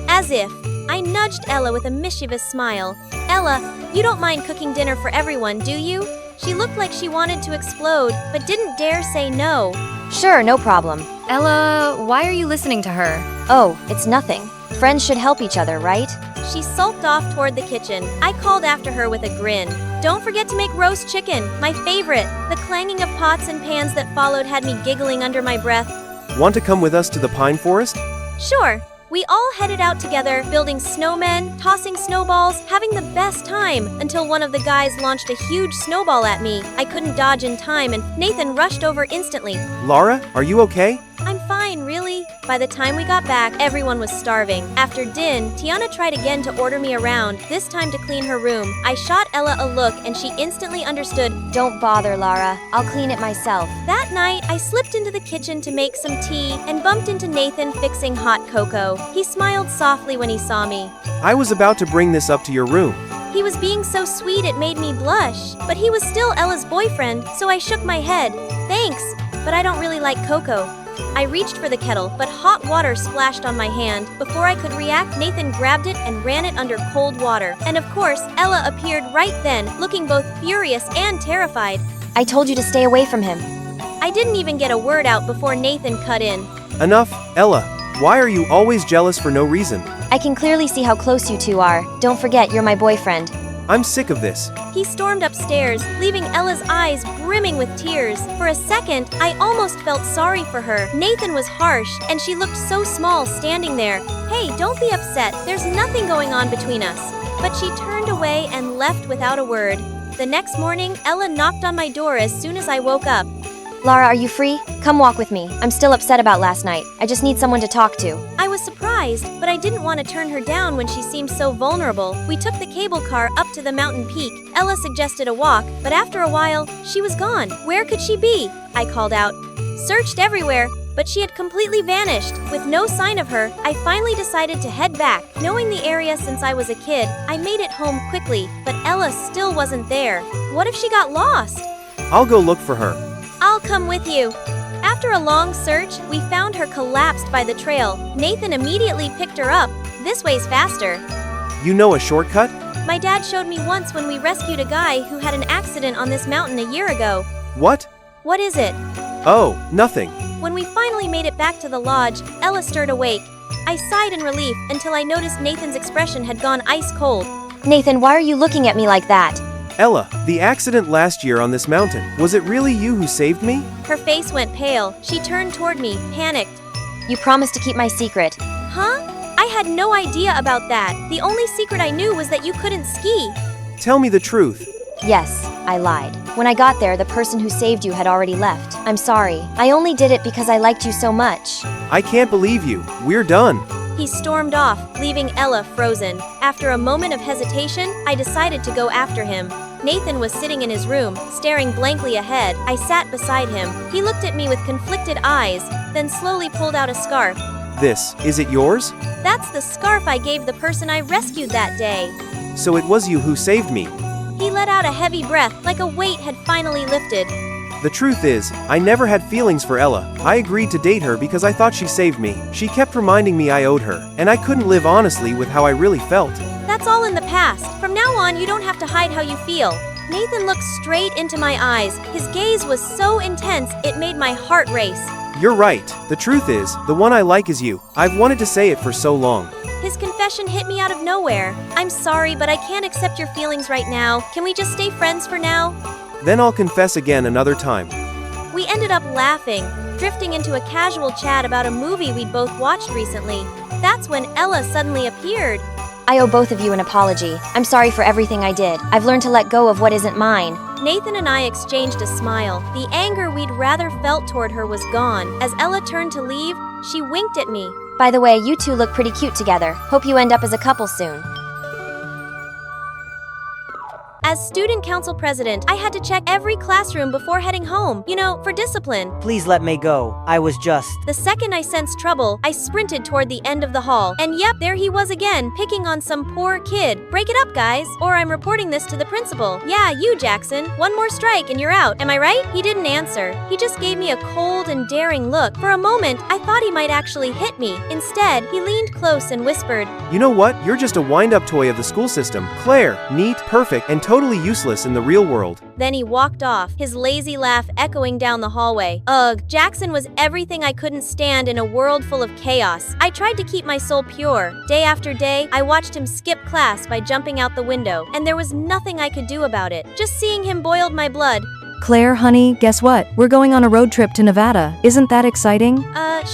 As if, I nudged Ella with a mischievous smile. Ella, you don't mind cooking dinner for everyone, do you? She looked like she wanted to explode, but didn't dare say no. Sure, no problem. Ella, why are you listening to her? Oh, it's nothing. Friends should help each other, right? She sulked off toward the kitchen. I called after her with a grin. Don't forget to make roast chicken, my favorite. The clanging of pots and pans that followed had me giggling under my breath. Want to come with us to the pine forest? Sure. We all headed out together, building snowmen, tossing snowballs, having the best time, until one of the guys launched a huge snowball at me. I couldn't dodge in time, and Nathan rushed over instantly. Lara, are you okay? I'm fine, really. By the time we got back, everyone was starving. After din, Tiana tried again to order me around, this time to clean her room. I shot Ella a look, and she instantly understood. Don't bother, Lara. I'll clean it myself. That night, I slipped into the kitchen to make some tea and bumped into Nathan fixing hot cocoa. He smiled softly when he saw me. I was about to bring this up to your room. He was being so sweet it made me blush, but he was still Ella's boyfriend, so I shook my head. Thanks, but I don't really like cocoa. I reached for the kettle, but hot water splashed on my hand. Before I could react, Nathan grabbed it and ran it under cold water. And of course, Ella appeared right then, looking both furious and terrified. I told you to stay away from him. I didn't even get a word out before Nathan cut in. Enough, Ella. Why are you always jealous for no reason? I can clearly see how close you two are. Don't forget, you're my boyfriend. I'm sick of this. He stormed upstairs, leaving Ella's eyes brimming with tears. For a second, I almost felt sorry for her. Nathan was harsh, and she looked so small standing there. Hey, don't be upset. There's nothing going on between us. But she turned away and left without a word. The next morning, Ella knocked on my door as soon as I woke up. Lara, are you free? Come walk with me. I'm still upset about last night. I just need someone to talk to. I was surprised, but I didn't want to turn her down when she seemed so vulnerable. We took the cable car up to the mountain peak. Ella suggested a walk, but after a while, she was gone. Where could she be? I called out. Searched everywhere, but she had completely vanished. With no sign of her, I finally decided to head back. Knowing the area since I was a kid, I made it home quickly, but Ella still wasn't there. What if she got lost? I'll go look for her. I'll come with you. After a long search, we found her collapsed by the trail. Nathan immediately picked her up. This way's faster. You know a shortcut? My dad showed me once when we rescued a guy who had an accident on this mountain a year ago. What? What is it? Oh, nothing. When we finally made it back to the lodge, Ella stirred awake. I sighed in relief until I noticed Nathan's expression had gone ice cold. Nathan, why are you looking at me like that? Ella, the accident last year on this mountain, was it really you who saved me? Her face went pale. She turned toward me, panicked. You promised to keep my secret. Huh? I had no idea about that. The only secret I knew was that you couldn't ski. Tell me the truth. Yes, I lied. When I got there, the person who saved you had already left. I'm sorry. I only did it because I liked you so much. I can't believe you. We're done. He stormed off, leaving Ella frozen. After a moment of hesitation, I decided to go after him. Nathan was sitting in his room, staring blankly ahead. I sat beside him. He looked at me with conflicted eyes, then slowly pulled out a scarf. Is it yours? That's the scarf I gave the person I rescued that day. So it was you who saved me. He let out a heavy breath, like a weight had finally lifted. The truth is, I never had feelings for Ella. I agreed to date her because I thought she saved me. She kept reminding me I owed her, and I couldn't live honestly with how I really felt. That's all in the past. From now on, you don't have to hide how you feel. Nathan looked straight into my eyes. His gaze was so intense, it made my heart race. You're right. The truth is, the one I like is you. I've wanted to say it for so long. His confession hit me out of nowhere. I'm sorry, but I can't accept your feelings right now. Can we just stay friends for now? Then I'll confess again another time. We ended up laughing, drifting into a casual chat about a movie we'd both watched recently. That's when Ella suddenly appeared. I owe both of you an apology. I'm sorry for everything I did. I've learned to let go of what isn't mine. Nathan and I exchanged a smile. The anger we'd rather felt toward her was gone. As Ella turned to leave, she winked at me. By the way, you two look pretty cute together. Hope you end up as a couple soon. As student council president, I had to check every classroom before heading home, for discipline. Please let me go. I was just... The second I sensed trouble, I sprinted toward the end of the hall. And yep, there he was again, picking on some poor kid. Break it up, guys, or I'm reporting this to the principal. Yeah, you, Jackson. One more strike and you're out. Am I right? He didn't answer. He just gave me a cold and daring look. For a moment, I thought he might actually hit me. Instead, he leaned close and whispered, You know what? You're just a wind-up toy of the school system. Claire, neat, perfect, and totally useless in the real world. Then he walked off, his lazy laugh echoing down the hallway. Ugh, Jackson was everything I couldn't stand in a world full of chaos. I tried to keep my soul pure. Day after day, I watched him skip class by jumping out the window, and there was nothing I could do about it. Just seeing him boiled my blood. Claire, honey, guess what? We're going on a road trip to Nevada. Isn't that exciting?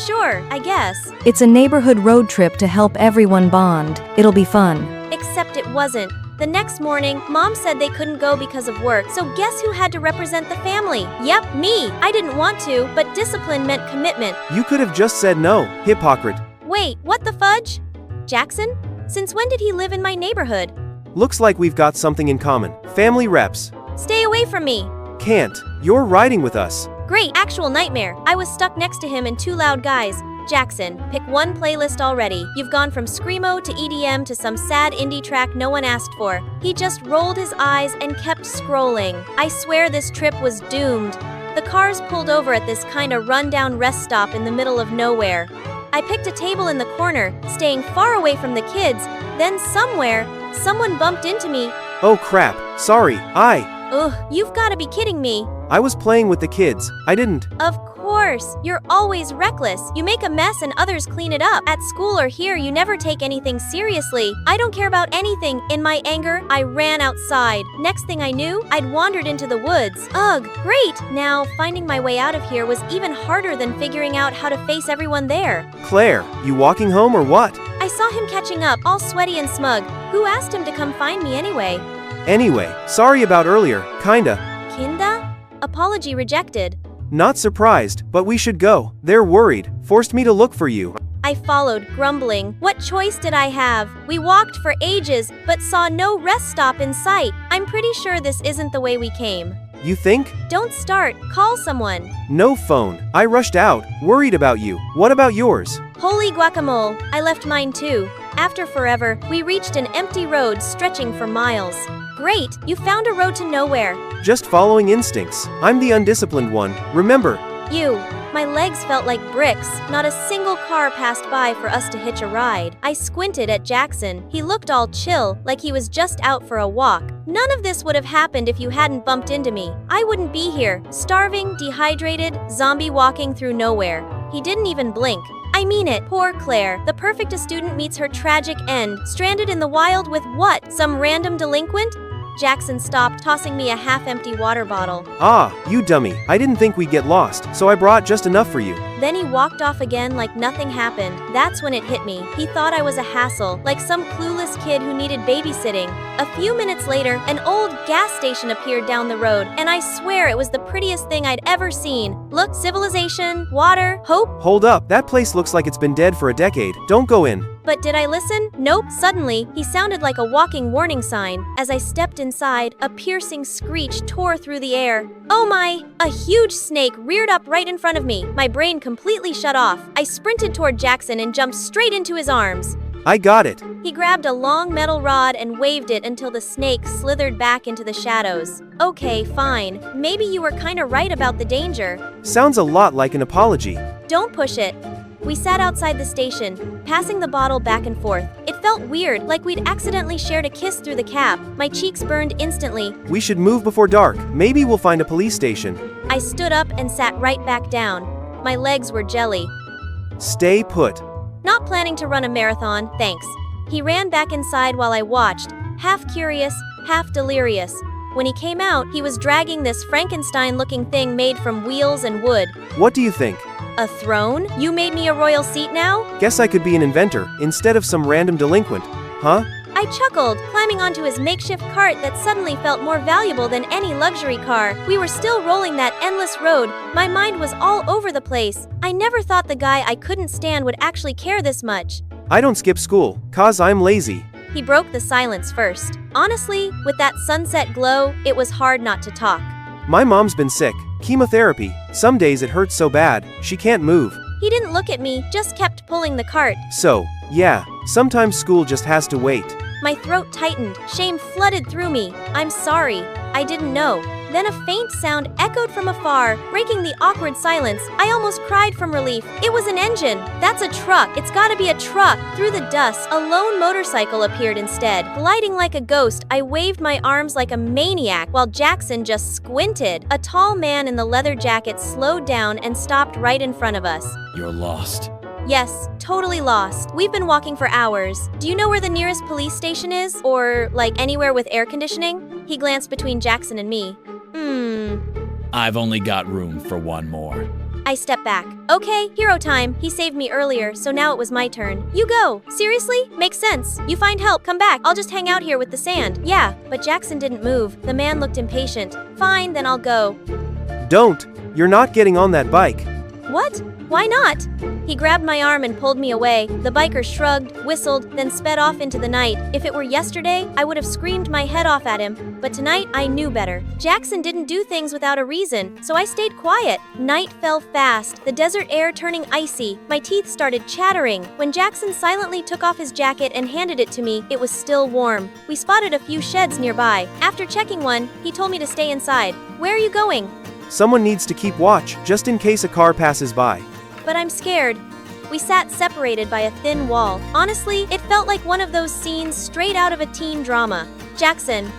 Sure, I guess. It's a neighborhood road trip to help everyone bond. It'll be fun. Except it wasn't. The next morning, Mom said they couldn't go because of work, so guess who had to represent the family? Yep, me. I didn't want to, but discipline meant commitment. You could have just said no, hypocrite. Wait, what the fudge? Jackson? Since when did he live in my neighborhood? Looks like we've got something in common. Family reps. Stay away from me. Can't. You're riding with us. Great, actual nightmare. I was stuck next to him and two loud guys. Jackson, pick one playlist already. You've gone from Screamo to EDM to some sad indie track no one asked for. He just rolled his eyes and kept scrolling. I swear this trip was doomed. The cars pulled over at this kinda rundown rest stop in the middle of nowhere. I picked a table in the corner, staying far away from the kids. Then somewhere, someone bumped into me. Oh crap, sorry, Ugh, you've gotta be kidding me. I was playing with the kids. I didn't. Of course, you're always reckless. You make a mess and others clean it up. At school or here, you never take anything seriously. I don't care about anything. In my anger, I ran outside. Next thing I knew, I'd wandered into the woods. Ugh, great! Now, finding my way out of here was even harder than figuring out how to face everyone there. Claire, you walking home or what? I saw him catching up, all sweaty and smug. Who asked him to come find me anyway? Anyway, sorry about earlier, kinda. Kinda? Apology rejected. Not surprised, but we should go. They're worried. Forced me to look for you. I followed, grumbling. What choice did I have? We walked for ages, but saw no rest stop in sight. I'm pretty sure this isn't the way we came. You think? Don't start. Call someone. No phone. I rushed out, worried about you. What about yours? Holy guacamole. I left mine too. After forever, we reached an empty road stretching for miles. Great, you found a road to nowhere. Just following instincts. I'm the undisciplined one. Remember. You. My legs felt like bricks. Not a single car passed by for us to hitch a ride. I squinted at Jackson. He looked all chill, like he was just out for a walk. None of this would have happened if you hadn't bumped into me. I wouldn't be here, starving, dehydrated, zombie walking through nowhere. He didn't even blink. I mean it. Poor Claire. The perfect student meets her tragic end. Stranded in the wild with what? Some random delinquent? Jackson stopped, tossing me a half-empty water bottle. Ah, you dummy. I didn't think we'd get lost, so I brought just enough for you. Then he walked off again like nothing happened. That's when it hit me. He thought I was a hassle, like some clueless kid who needed babysitting. A few minutes later, an old gas station appeared down the road, and I swear it was the prettiest thing I'd ever seen. Look, civilization, water, hope. Hold up, that place looks like it's been dead for a decade. Don't go in. But did I listen? Nope. Suddenly, he sounded like a walking warning sign. As I stepped inside, a piercing screech tore through the air. Oh my! A huge snake reared up right in front of me. My brain completely shut off. I sprinted toward Jackson and jumped straight into his arms. I got it. He grabbed a long metal rod and waved it until the snake slithered back into the shadows. Okay, fine. Maybe you were kinda right about the danger. Sounds a lot like an apology. Don't push it. We sat outside the station, passing the bottle back and forth. It felt weird, like we'd accidentally shared a kiss through the cap. My cheeks burned instantly. We should move before dark. Maybe we'll find a police station. I stood up and sat right back down. My legs were jelly. Stay put. Not planning to run a marathon, thanks. He ran back inside while I watched, half curious, half delirious. When he came out, he was dragging this Frankenstein-looking thing made from wheels and wood. What do you think? A throne? You made me a royal seat now? Guess I could be an inventor instead of some random delinquent. Huh? I chuckled, climbing onto his makeshift cart that suddenly felt more valuable than any luxury car. We were still rolling that endless road. My mind was all over the place. I never thought the guy I couldn't stand would actually care this much. I don't skip school, 'cause I'm lazy. He broke the silence first. Honestly, with that sunset glow, it was hard not to talk. My mom's been sick. Chemotherapy. Some days it hurts so bad, she can't move. He didn't look at me, just kept pulling the cart. So, yeah, sometimes school just has to wait. My throat tightened. Shame flooded through me. I'm sorry. I didn't know. Then a faint sound echoed from afar, breaking the awkward silence. I almost cried from relief. It was an engine. That's a truck. It's gotta be a truck. Through the dust, a lone motorcycle appeared instead. Gliding like a ghost, I waved my arms like a maniac while Jackson just squinted. A tall man in the leather jacket slowed down and stopped right in front of us. You're lost. Yes, totally lost. We've been walking for hours. Do you know where the nearest police station is? Or, like, anywhere with air conditioning? He glanced between Jackson and me. I've only got room for one more. I stepped back. Okay, hero time. He saved me earlier, so now it was my turn. You go. Seriously? Makes sense. You find help, come back. I'll just hang out here with the sand. Yeah, but Jackson didn't move. The man looked impatient. Fine, then I'll go. Don't. You're not getting on that bike. What? Why not? He grabbed my arm and pulled me away. The biker shrugged, whistled, then sped off into the night. If it were yesterday, I would have screamed my head off at him. But tonight, I knew better. Jackson didn't do things without a reason, so I stayed quiet. Night fell fast, the desert air turning icy. My teeth started chattering. When Jackson silently took off his jacket and handed it to me, it was still warm. We spotted a few sheds nearby. After checking one, he told me to stay inside. Where are you going? Someone needs to keep watch, just in case a car passes by. But I'm scared. We sat separated by a thin wall. Honestly, it felt like one of those scenes straight out of a teen drama. Jackson.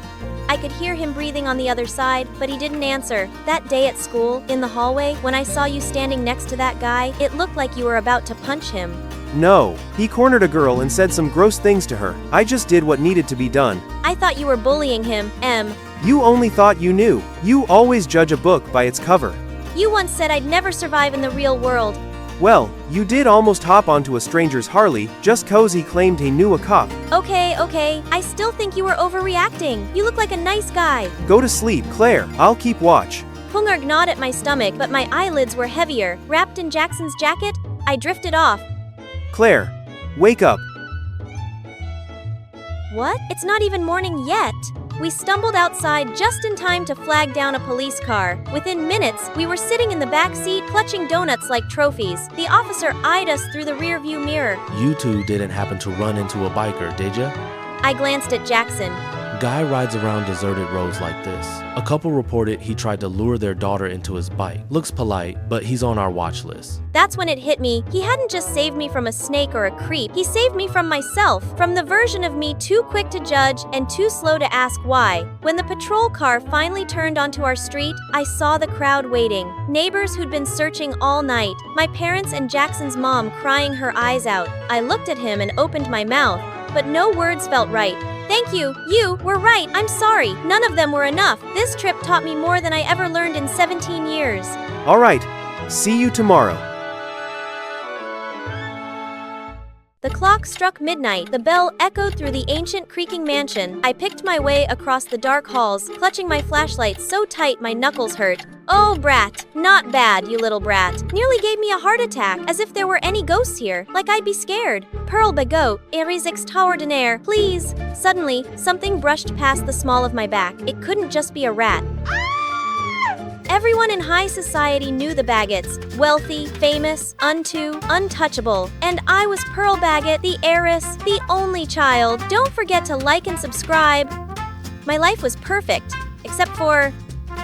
I could hear him breathing on the other side, but he didn't answer. That day at school, in the hallway, when I saw you standing next to that guy, it looked like you were about to punch him. No, he cornered a girl and said some gross things to her. I just did what needed to be done. I thought you were bullying him, Em. You only thought you knew. You always judge a book by its cover. You once said I'd never survive in the real world. Well, you did almost hop onto a stranger's Harley just 'cause he claimed he knew a cop. Okay. I still think you were overreacting. You look like a nice guy. Go to sleep, Claire. I'll keep watch. Pungar gnawed at my stomach, but my eyelids were heavier. Wrapped in Jackson's jacket, I drifted off. Claire, wake up. What? It's not even morning yet. We stumbled outside just in time to flag down a police car. Within minutes, we were sitting in the back seat clutching donuts like trophies. The officer eyed us through the rearview mirror. You two didn't happen to run into a biker, did ya? I glanced at Jackson. Guy rides around deserted roads like this. A couple reported he tried to lure their daughter into his bike. Looks polite, but he's on our watch list. That's when it hit me. He hadn't just saved me from a snake or a creep. He saved me from myself, from the version of me too quick to judge and too slow to ask why. When the patrol car finally turned onto our street, I saw the crowd waiting. Neighbors who'd been searching all night. My parents and Jackson's mom crying her eyes out. I looked at him and opened my mouth, but no words felt right. Thank you. You were right. I'm sorry. None of them were enough. This trip taught me more than I ever learned in 17 years. All right. See you tomorrow. The clock struck midnight. The bell echoed through the ancient creaking mansion. I picked my way across the dark halls, clutching my flashlight so tight my knuckles hurt. Oh, brat. Not bad, you little brat. Nearly gave me a heart attack, as if there were any ghosts here, like I'd be scared. Pearl Bagot, Eris extraordinaire, please. Suddenly, something brushed past the small of my back. It couldn't just be a rat. Everyone in high society knew the Baggots. Wealthy, famous, untouchable. And I was Pearl Bagot, the heiress, the only child. Don't forget to like and subscribe. My life was perfect, except for...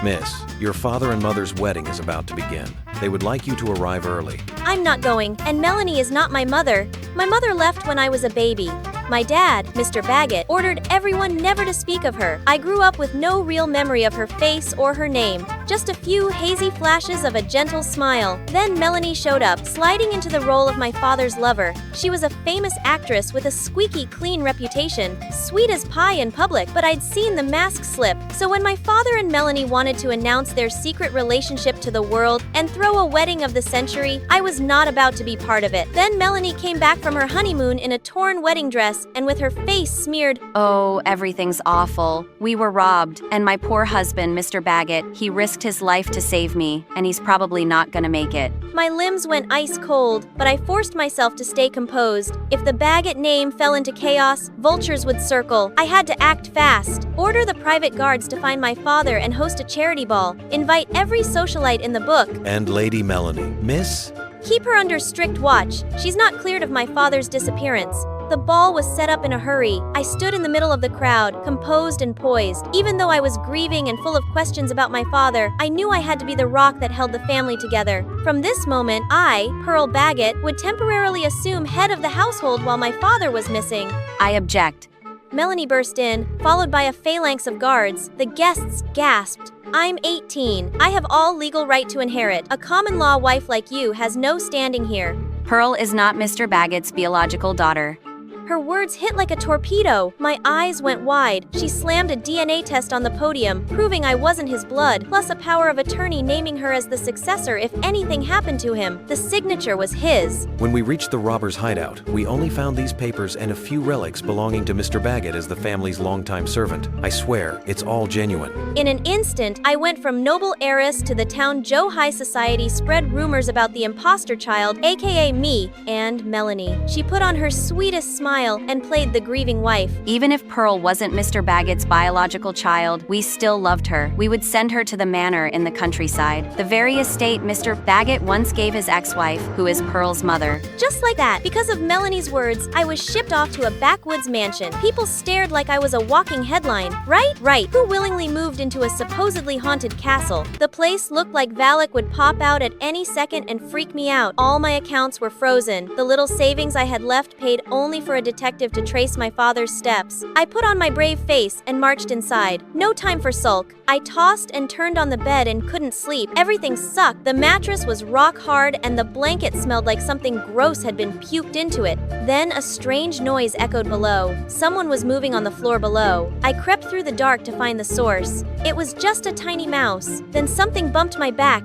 Miss, your father and mother's wedding is about to begin. They would like you to arrive early. I'm not going, and Melanie is not my mother. My mother left when I was a baby. My dad, Mr. Baggett, ordered everyone never to speak of her. I grew up with no real memory of her face or her name, just a few hazy flashes of a gentle smile. Then Melanie showed up, sliding into the role of my father's lover. She was a famous actress with a squeaky clean reputation, sweet as pie in public, but I'd seen the mask slip. So when my father and Melanie wanted to announce their secret relationship to the world and throw a wedding of the century, I was not about to be part of it. Then Melanie came back from her honeymoon in a torn wedding dress and with her face smeared. Oh, everything's awful. We were robbed, and my poor husband, Mr. Baggett, he risked his life to save me, and he's probably not gonna make it. My limbs went ice cold, but I forced myself to stay composed. If the Baggett name fell into chaos, vultures would circle. I had to act fast. Order the private guards to find my father and host a charity ball. Invite every socialite in the book. And Lady Melanie. Miss? Keep her under strict watch. She's not cleared of my father's disappearance. The ball was set up in a hurry. I stood in the middle of the crowd, composed and poised. Even though I was grieving and full of questions about my father, I knew I had to be the rock that held the family together. From this moment, I, Pearl Baggett, would temporarily assume head of the household while my father was missing. I object. Melanie burst in, followed by a phalanx of guards. The guests gasped. I'm 18. I have all legal right to inherit. A common law wife like you has no standing here. Pearl is not Mr. Baggett's biological daughter. Her words hit like a torpedo. My eyes went wide. She slammed a DNA test on the podium, proving I wasn't his blood, plus a power of attorney naming her as the successor if anything happened to him. The signature was his. When we reached the robbers' hideout, we only found these papers and a few relics belonging to Mr. Baggett as the family's longtime servant. I swear, it's all genuine. In an instant, I went from noble heiress to the town Joe High Society spread rumors about the imposter child, aka me, and Melanie. She put on her sweetest smile and played the grieving wife. Even if Pearl wasn't Mr. Baggett's biological child, we still loved her. We would send her to the manor in the countryside, the very estate Mr. Baggett once gave his ex-wife, who is Pearl's mother. Just like that, because of Melanie's words, I was shipped off to a backwoods mansion. People stared like I was a walking headline. Right? Who willingly moved into a supposedly haunted castle? The place looked like Valak would pop out at any second and freak me out. All my accounts were frozen. The little savings I had left paid only for a detective to trace my father's steps. I put on my brave face and marched inside. No time for sulk. I tossed and turned on the bed and couldn't sleep. Everything sucked. The mattress was rock hard and the blanket smelled like something gross had been puked into it. Then a strange noise echoed below. Someone was moving on the floor below. I crept through the dark to find the source. It was just a tiny mouse. Then something bumped my back.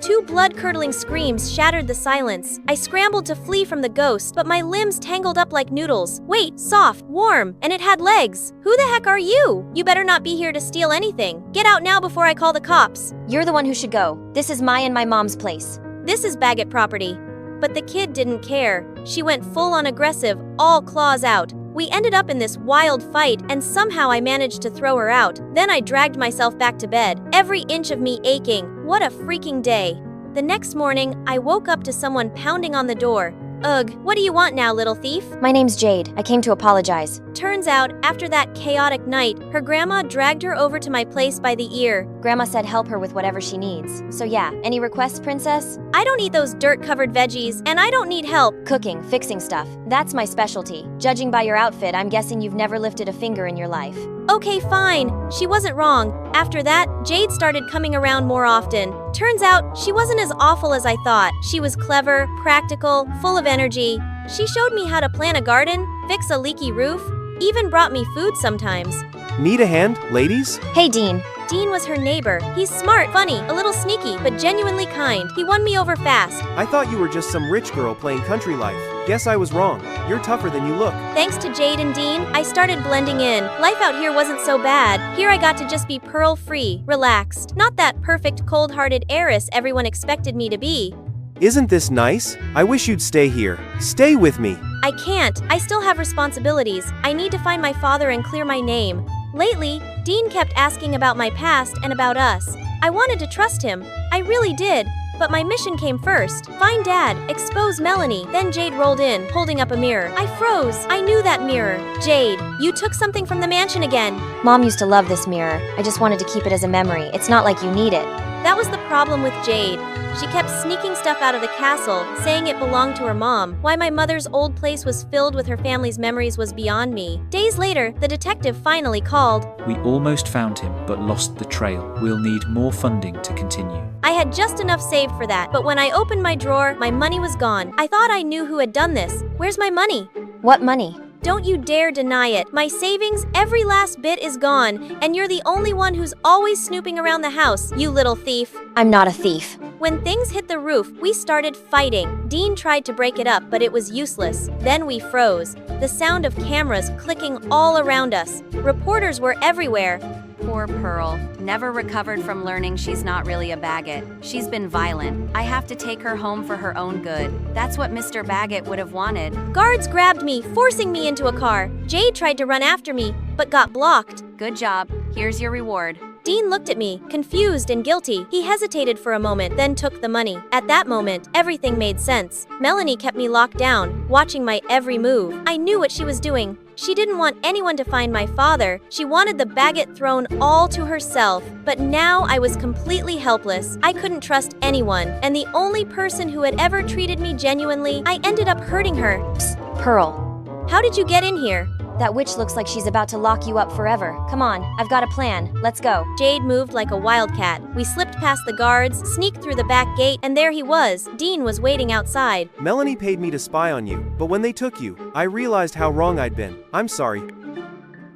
Two blood-curdling screams shattered the silence. I scrambled to flee from the ghost, but my limbs tangled up like noodles. Wait, soft, warm, and it had legs. Who the heck are you? You better not be here to steal anything. Get out now before I call the cops. You're the one who should go. This is my and my mom's place. This is Baggett property. But the kid didn't care. She went full-on aggressive, all claws out. We ended up in this wild fight, and somehow I managed to throw her out. Then I dragged myself back to bed, every inch of me aching. What a freaking day. The next morning, I woke up to someone pounding on the door. Ugh, what do you want now, little thief? My name's Jade. I came to apologize. Turns out, after that chaotic night, her grandma dragged her over to my place by the ear. Grandma said help her with whatever she needs. So yeah, any requests, princess? I don't eat those dirt-covered veggies, and I don't need help. Cooking, fixing stuff. That's my specialty. Judging by your outfit, I'm guessing you've never lifted a finger in your life. Okay, fine. She wasn't wrong. After that, Jade started coming around more often. Turns out, she wasn't as awful as I thought. She was clever, practical, full of energy. She showed me how to plant a garden, fix a leaky roof, even brought me food sometimes. Need a hand, ladies? Hey, Dean. Dean was her neighbor. He's smart, funny, a little sneaky, but genuinely kind. He won me over fast. I thought you were just some rich girl playing country life. Guess I was wrong. You're tougher than you look. Thanks to Jade and Dean, I started blending in. Life out here wasn't so bad. Here I got to just be pearl-free, relaxed. Not that perfect, cold-hearted heiress everyone expected me to be. Isn't this nice? I wish you'd stay here. Stay with me. I can't. I still have responsibilities. I need to find my father and clear my name. Lately, Dean kept asking about my past and about us. I wanted to trust him. I really did. But my mission came first. Find Dad, expose Melanie. Then Jade rolled in, holding up a mirror. I froze. I knew that mirror. Jade, you took something from the mansion again. Mom used to love this mirror. I just wanted to keep it as a memory. It's not like you need it. That was the problem with Jade. She kept sneaking stuff out of the castle, saying it belonged to her mom. Why my mother's old place was filled with her family's memories was beyond me. Days later, the detective finally called. We almost found him, but lost the trail. We'll need more funding to continue. I had just enough saved for that, but when I opened my drawer, my money was gone. I thought I knew who had done this. Where's my money? What money? Don't you dare deny it. My savings, every last bit is gone, and you're the only one who's always snooping around the house, you little thief. I'm not a thief. When things hit the roof, we started fighting. Dean tried to break it up, but it was useless. Then we froze. The sound of cameras clicking all around us. Reporters were everywhere. Poor Pearl. Never recovered from learning she's not really a Baggett. She's been violent. I have to take her home for her own good. That's what Mr. Baggett would have wanted. Guards grabbed me, forcing me into a car. Jade tried to run after me, but got blocked. Good job. Here's your reward. Dean looked at me, confused and guilty. He hesitated for a moment, then took the money. At that moment, everything made sense. Melanie kept me locked down, watching my every move. I knew what she was doing. She didn't want anyone to find my father. She wanted the Baggett throne all to herself. But now I was completely helpless. I couldn't trust anyone. And the only person who had ever treated me genuinely, I ended up hurting her. Psst, Pearl. How did you get in here? That witch looks like she's about to lock you up forever. Come on, I've got a plan. Let's go. Jade moved like a wildcat. We slipped past the guards, sneaked through the back gate, and there he was. Dean was waiting outside. Melanie paid me to spy on you, but when they took you, I realized how wrong I'd been. I'm sorry.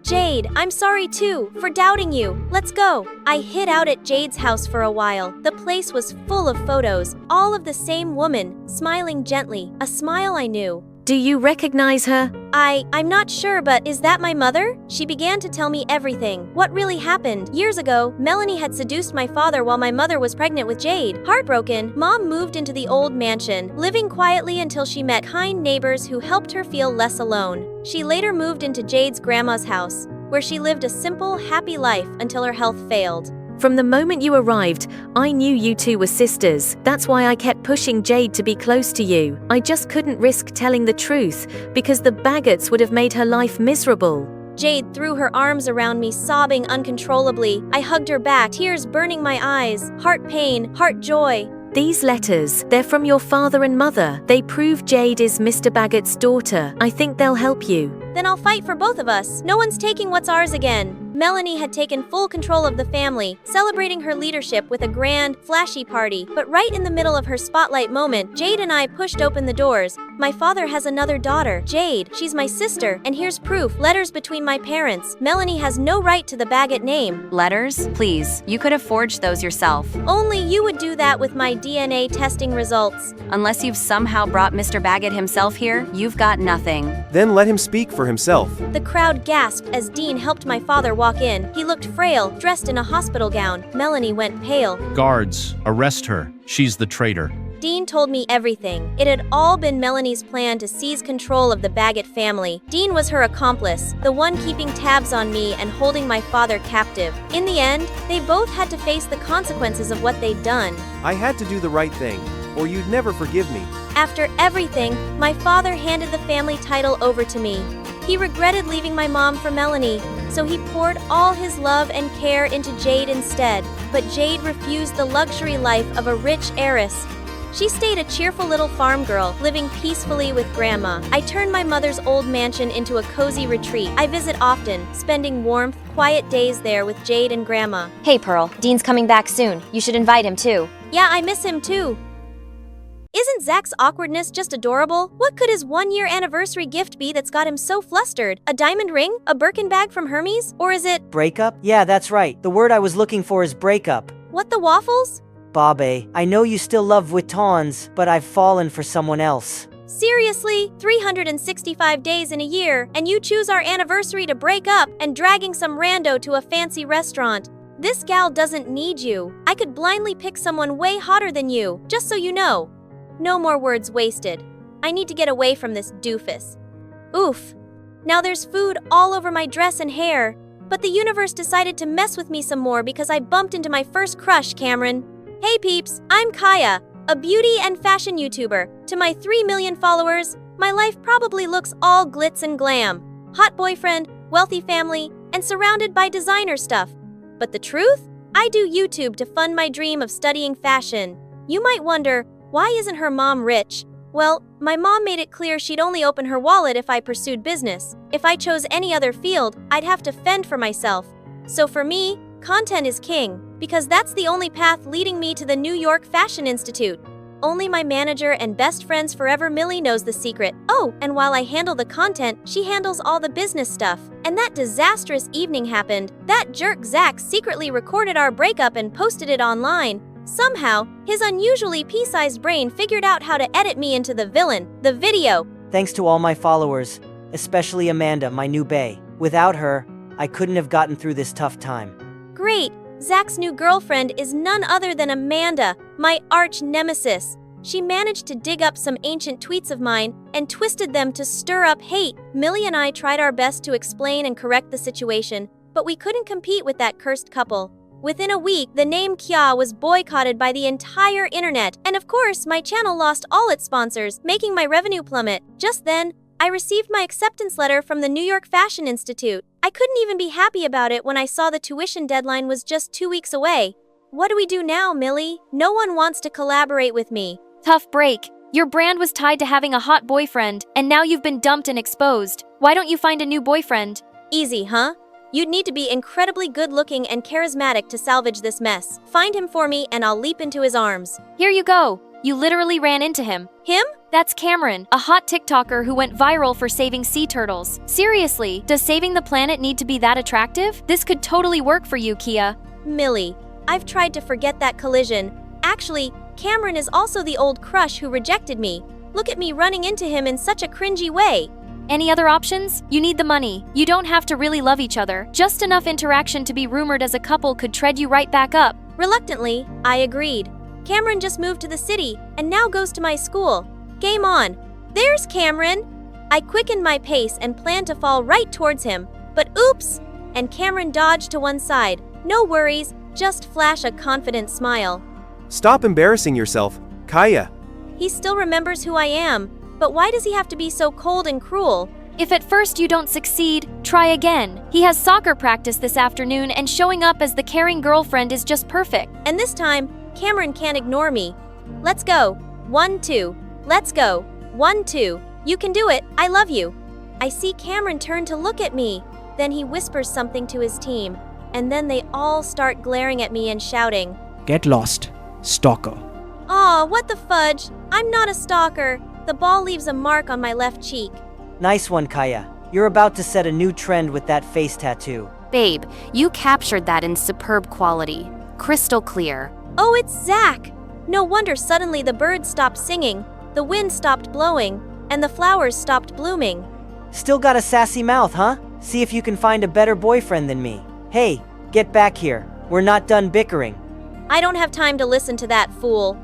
Jade, I'm sorry too, for doubting you. Let's go. I hid out at Jade's house for a while. The place was full of photos, all of the same woman, smiling gently, a smile I knew. Do you recognize her? I'm not sure, but is that my mother? She began to tell me everything. What really happened? Years ago, Melanie had seduced my father while my mother was pregnant with Jade. Heartbroken, Mom moved into the old mansion, living quietly until she met kind neighbors who helped her feel less alone. She later moved into Jade's grandma's house, where she lived a simple, happy life until her health failed. From the moment you arrived, I knew you two were sisters. That's why I kept pushing Jade to be close to you. I just couldn't risk telling the truth, because the Baggetts would have made her life miserable. Jade threw her arms around me, sobbing uncontrollably. I hugged her back, tears burning my eyes. Heart pain, heart joy. These letters, they're from your father and mother. They prove Jade is Mr. Baggett's daughter. I think they'll help you. Then I'll fight for both of us. No one's taking what's ours again. Melanie had taken full control of the family, celebrating her leadership with a grand, flashy party. But right in the middle of her spotlight moment, Jade and I pushed open the doors. My father has another daughter, Jade. She's my sister, and here's proof. Letters between my parents. Melanie has no right to the Baggett name. Letters? Please, you could have forged those yourself. Only you would do that with my DNA testing results. Unless you've somehow brought Mr. Baggett himself here, you've got nothing. Then let him speak for himself. The crowd gasped as Dean helped my father walk in. He looked frail, dressed in a hospital gown. Melanie went pale. Guards, arrest her. She's the traitor. Dean told me everything. It had all been Melanie's plan to seize control of the Baggett family. Dean was her accomplice, the one keeping tabs on me and holding my father captive. In the end, they both had to face the consequences of what they'd done. I had to do the right thing, or you'd never forgive me. After everything, my father handed the family title over to me. He regretted leaving my mom for Melanie, so he poured all his love and care into Jade instead. But Jade refused the luxury life of a rich heiress. She stayed a cheerful little farm girl, living peacefully with Grandma. I turned my mother's old mansion into a cozy retreat. I visit often, spending warmth, quiet days there with Jade and Grandma. Hey Pearl, Dean's coming back soon. You should invite him too. Yeah, I miss him too. Isn't Zach's awkwardness just adorable? What could his 1-year anniversary gift be that's got him so flustered? A diamond ring? A Birkin bag from Hermes? Or is it… Breakup? Yeah, that's right. The word I was looking for is breakup. What, the waffles? Babe, I know you still love Vuittons, but I've fallen for someone else. Seriously? 365 days in a year, and you choose our anniversary to break up and dragging some rando to a fancy restaurant. This gal doesn't need you. I could blindly pick someone way hotter than you, just so you know. No more words wasted. I need to get away from this doofus. Oof. Now there's food all over my dress and hair, but the universe decided to mess with me some more because I bumped into my first crush, Cameron. Hey peeps, I'm Kaya, a beauty and fashion YouTuber. To my 3 million followers, my life probably looks all glitz and glam. Hot boyfriend, wealthy family, and surrounded by designer stuff. But the truth? I do YouTube to fund my dream of studying fashion. You might wonder, why isn't her mom rich? Well, my mom made it clear she'd only open her wallet if I pursued business. If I chose any other field, I'd have to fend for myself. So for me, content is king, because that's the only path leading me to the New York Fashion Institute. Only my manager and best friends forever Millie knows the secret. Oh, and while I handle the content, she handles all the business stuff. And that disastrous evening happened. That jerk Zach secretly recorded our breakup and posted it online. Somehow, his unusually pea-sized brain figured out how to edit me into the villain, the video. Thanks to all my followers, especially Amanda, my new bae. Without her, I couldn't have gotten through this tough time. Great! Zach's new girlfriend is none other than Amanda, my arch nemesis. She managed to dig up some ancient tweets of mine and twisted them to stir up hate. Millie and I tried our best to explain and correct the situation, but we couldn't compete with that cursed couple. Within a week, the name Kya was boycotted by the entire internet, and of course, my channel lost all its sponsors, making my revenue plummet. Just then, I received my acceptance letter from the New York Fashion Institute. I couldn't even be happy about it when I saw the tuition deadline was just 2 weeks away. What do we do now, Millie? No one wants to collaborate with me. Tough break. Your brand was tied to having a hot boyfriend, and now you've been dumped and exposed. Why don't you find a new boyfriend? Easy, huh? You'd need to be incredibly good-looking and charismatic to salvage this mess. Find him for me and I'll leap into his arms. Here you go. You literally ran into him. Him? That's Cameron, a hot TikToker who went viral for saving sea turtles. Seriously, does saving the planet need to be that attractive? This could totally work for you, Kia. Millie, I've tried to forget that collision. Actually, Cameron is also the old crush who rejected me. Look at me running into him in such a cringy way. Any other options? You need the money. You don't have to really love each other. Just enough interaction to be rumored as a couple could tread you right back up. Reluctantly, I agreed. Cameron just moved to the city and now goes to my school. Game on. There's Cameron. I quickened my pace and planned to fall right towards him, but oops! And Cameron dodged to one side. No worries, just flash a confident smile. Stop embarrassing yourself, Kaya. He still remembers who I am, but why does he have to be so cold and cruel? If at first you don't succeed, try again. He has soccer practice this afternoon and showing up as the caring girlfriend is just perfect. And this time, Cameron can't ignore me. Let's go. 1, 2. Let's go. 1, 2. You can do it. I love you. I see Cameron turn to look at me. Then he whispers something to his team. And then they all start glaring at me and shouting. Get lost, stalker. Aw, what the fudge? I'm not a stalker. The ball leaves a mark on my left cheek. Nice one, Kaya. You're about to set a new trend with that face tattoo. Babe, you captured that in superb quality. Crystal clear. Oh, it's Zach! No wonder suddenly the birds stopped singing, the wind stopped blowing, and the flowers stopped blooming. Still got a sassy mouth, huh? See if you can find a better boyfriend than me. Hey, get back here. We're not done bickering. I don't have time to listen to that fool.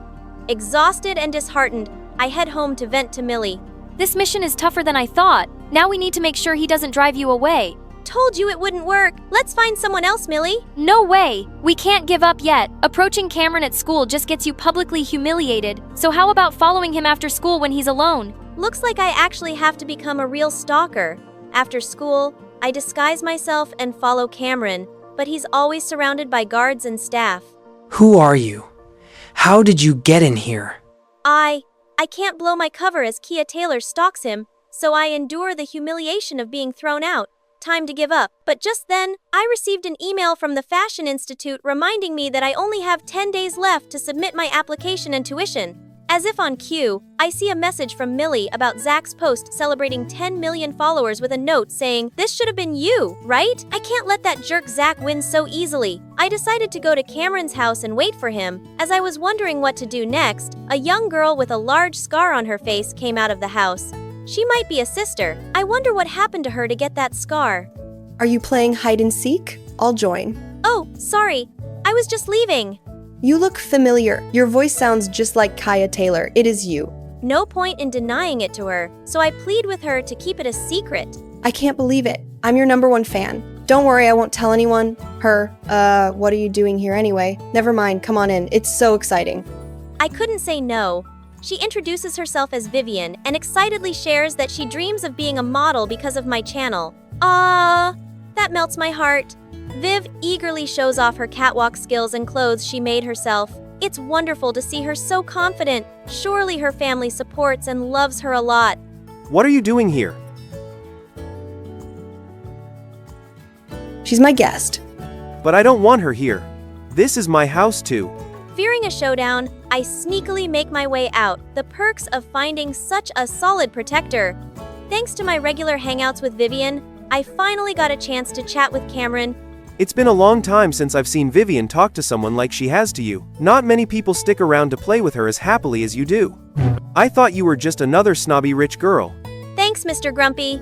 Exhausted and disheartened, I head home to vent to Millie. This mission is tougher than I thought. Now we need to make sure he doesn't drive you away. Told you it wouldn't work. Let's find someone else, Millie. No way. We can't give up yet. Approaching Cameron at school just gets you publicly humiliated. So how about following him after school when he's alone? Looks like I actually have to become a real stalker. After school, I disguise myself and follow Cameron, but he's always surrounded by guards and staff. Who are you? How did you get in here? I can't blow my cover as Kia Taylor stalks him, so I endure the humiliation of being thrown out. Time to give up. But just then, I received an email from the Fashion Institute reminding me that I only have 10 days left to submit my application and tuition. As if on cue, I see a message from Millie about Zach's post celebrating 10 million followers with a note saying, "This should have been you, right? I can't let that jerk Zach win so easily." I decided to go to Cameron's house and wait for him. As I was wondering what to do next, a young girl with a large scar on her face came out of the house. She might be a sister. I wonder what happened to her to get that scar. Are you playing hide and seek? I'll join. Oh, sorry. I was just leaving. You look familiar. Your voice sounds just like Kaya Taylor. It is you. No point in denying it to her, so I plead with her to keep it a secret. I can't believe it. I'm your #1 fan. Don't worry, I won't tell anyone. What are you doing here anyway? Never mind, come on in. It's so exciting. I couldn't say no. She introduces herself as Vivian and excitedly shares that she dreams of being a model because of my channel. That melts my heart. Viv eagerly shows off her catwalk skills and clothes she made herself. It's wonderful to see her so confident. Surely her family supports and loves her a lot. What are you doing here? She's my guest. But I don't want her here. This is my house too. Fearing a showdown, I sneakily make my way out. The perks of finding such a solid protector. Thanks to my regular hangouts with Vivian, I finally got a chance to chat with Cameron. It's been a long time since I've seen Vivian talk to someone like she has to you. Not many people stick around to play with her as happily as you do. I thought you were just another snobby rich girl. Thanks, Mr. Grumpy.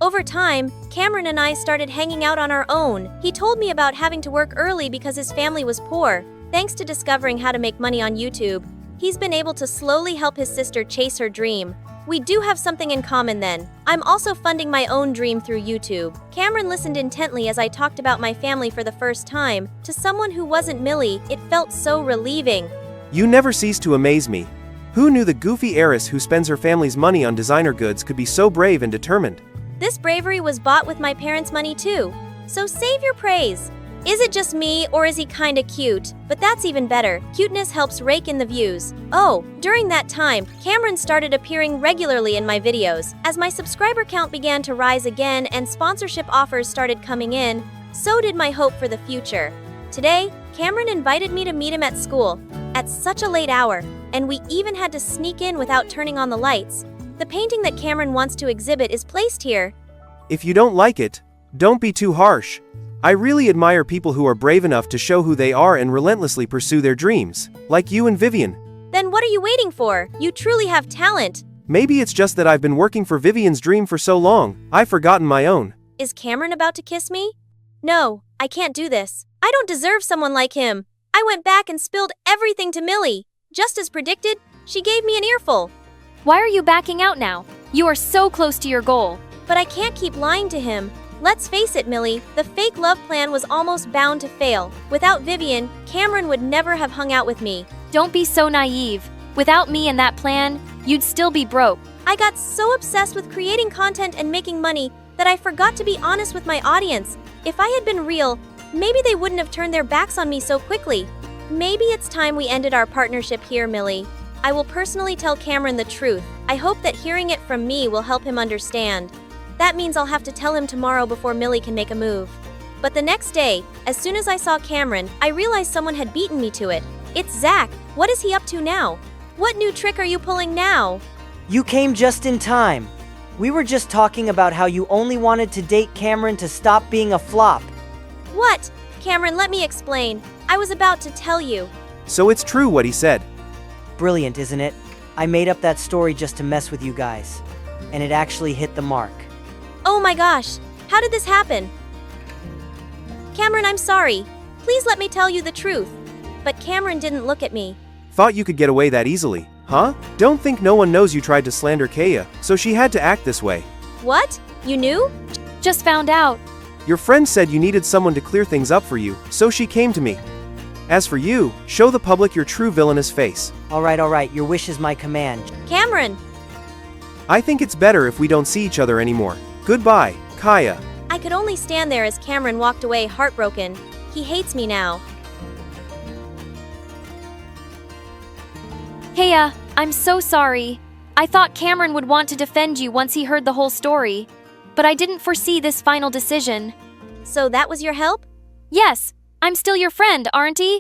Over time, Cameron and I started hanging out on our own. He told me about having to work early because his family was poor. Thanks to discovering how to make money on YouTube, he's been able to slowly help his sister chase her dream. We do have something in common then. I'm also funding my own dream through YouTube. Cameron listened intently as I talked about my family for the first time. To someone who wasn't Millie, it felt so relieving. You never cease to amaze me. Who knew the goofy heiress who spends her family's money on designer goods could be so brave and determined? This bravery was bought with my parents' money too. So save your praise. Is it just me, or is he kinda cute? But that's even better. Cuteness helps rake in the views. Oh, during that time, Cameron started appearing regularly in my videos. As my subscriber count began to rise again and sponsorship offers started coming in, so did my hope for the future. Today, Cameron invited me to meet him at school, at such a late hour, and we even had to sneak in without turning on the lights. The painting that Cameron wants to exhibit is placed here. If you don't like it, don't be too harsh. I really admire people who are brave enough to show who they are and relentlessly pursue their dreams, like you and Vivian. Then what are you waiting for? You truly have talent. Maybe it's just that I've been working for Vivian's dream for so long, I've forgotten my own. Is Cameron about to kiss me? No, I can't do this. I don't deserve someone like him. I went back and spilled everything to Millie. Just as predicted, she gave me an earful. Why are you backing out now? You are so close to your goal. But I can't keep lying to him. Let's face it, Millie, the fake love plan was almost bound to fail. Without Vivian, Cameron would never have hung out with me. Don't be so naive. Without me and that plan, you'd still be broke. I got so obsessed with creating content and making money that I forgot to be honest with my audience. If I had been real, maybe they wouldn't have turned their backs on me so quickly. Maybe it's time we ended our partnership here, Millie. I will personally tell Cameron the truth. I hope that hearing it from me will help him understand. That means I'll have to tell him tomorrow before Millie can make a move. But the next day, as soon as I saw Cameron, I realized someone had beaten me to it. It's Zach. What is he up to now? What new trick are you pulling now? You came just in time. We were just talking about how you only wanted to date Cameron to stop being a flop. What? Cameron, let me explain. I was about to tell you. So it's true what he said. Brilliant, isn't it? I made up that story just to mess with you guys. And it actually hit the mark. Oh my gosh, how did this happen? Cameron, I'm sorry. Please let me tell you the truth. But Cameron didn't look at me. Thought you could get away that easily, huh? Don't think no one knows you tried to slander Kaya, so she had to act this way. What? You knew? Just found out. Your friend said you needed someone to clear things up for you, so she came to me. As for you, show the public your true villainous face. All right, your wish is my command. Cameron! I think it's better if we don't see each other anymore. Goodbye, Kaya. I could only stand there as Cameron walked away heartbroken. He hates me now. Kaya, I'm so sorry. I thought Cameron would want to defend you once he heard the whole story. But I didn't foresee this final decision. So that was your help? Yes, I'm still your friend, aren't I?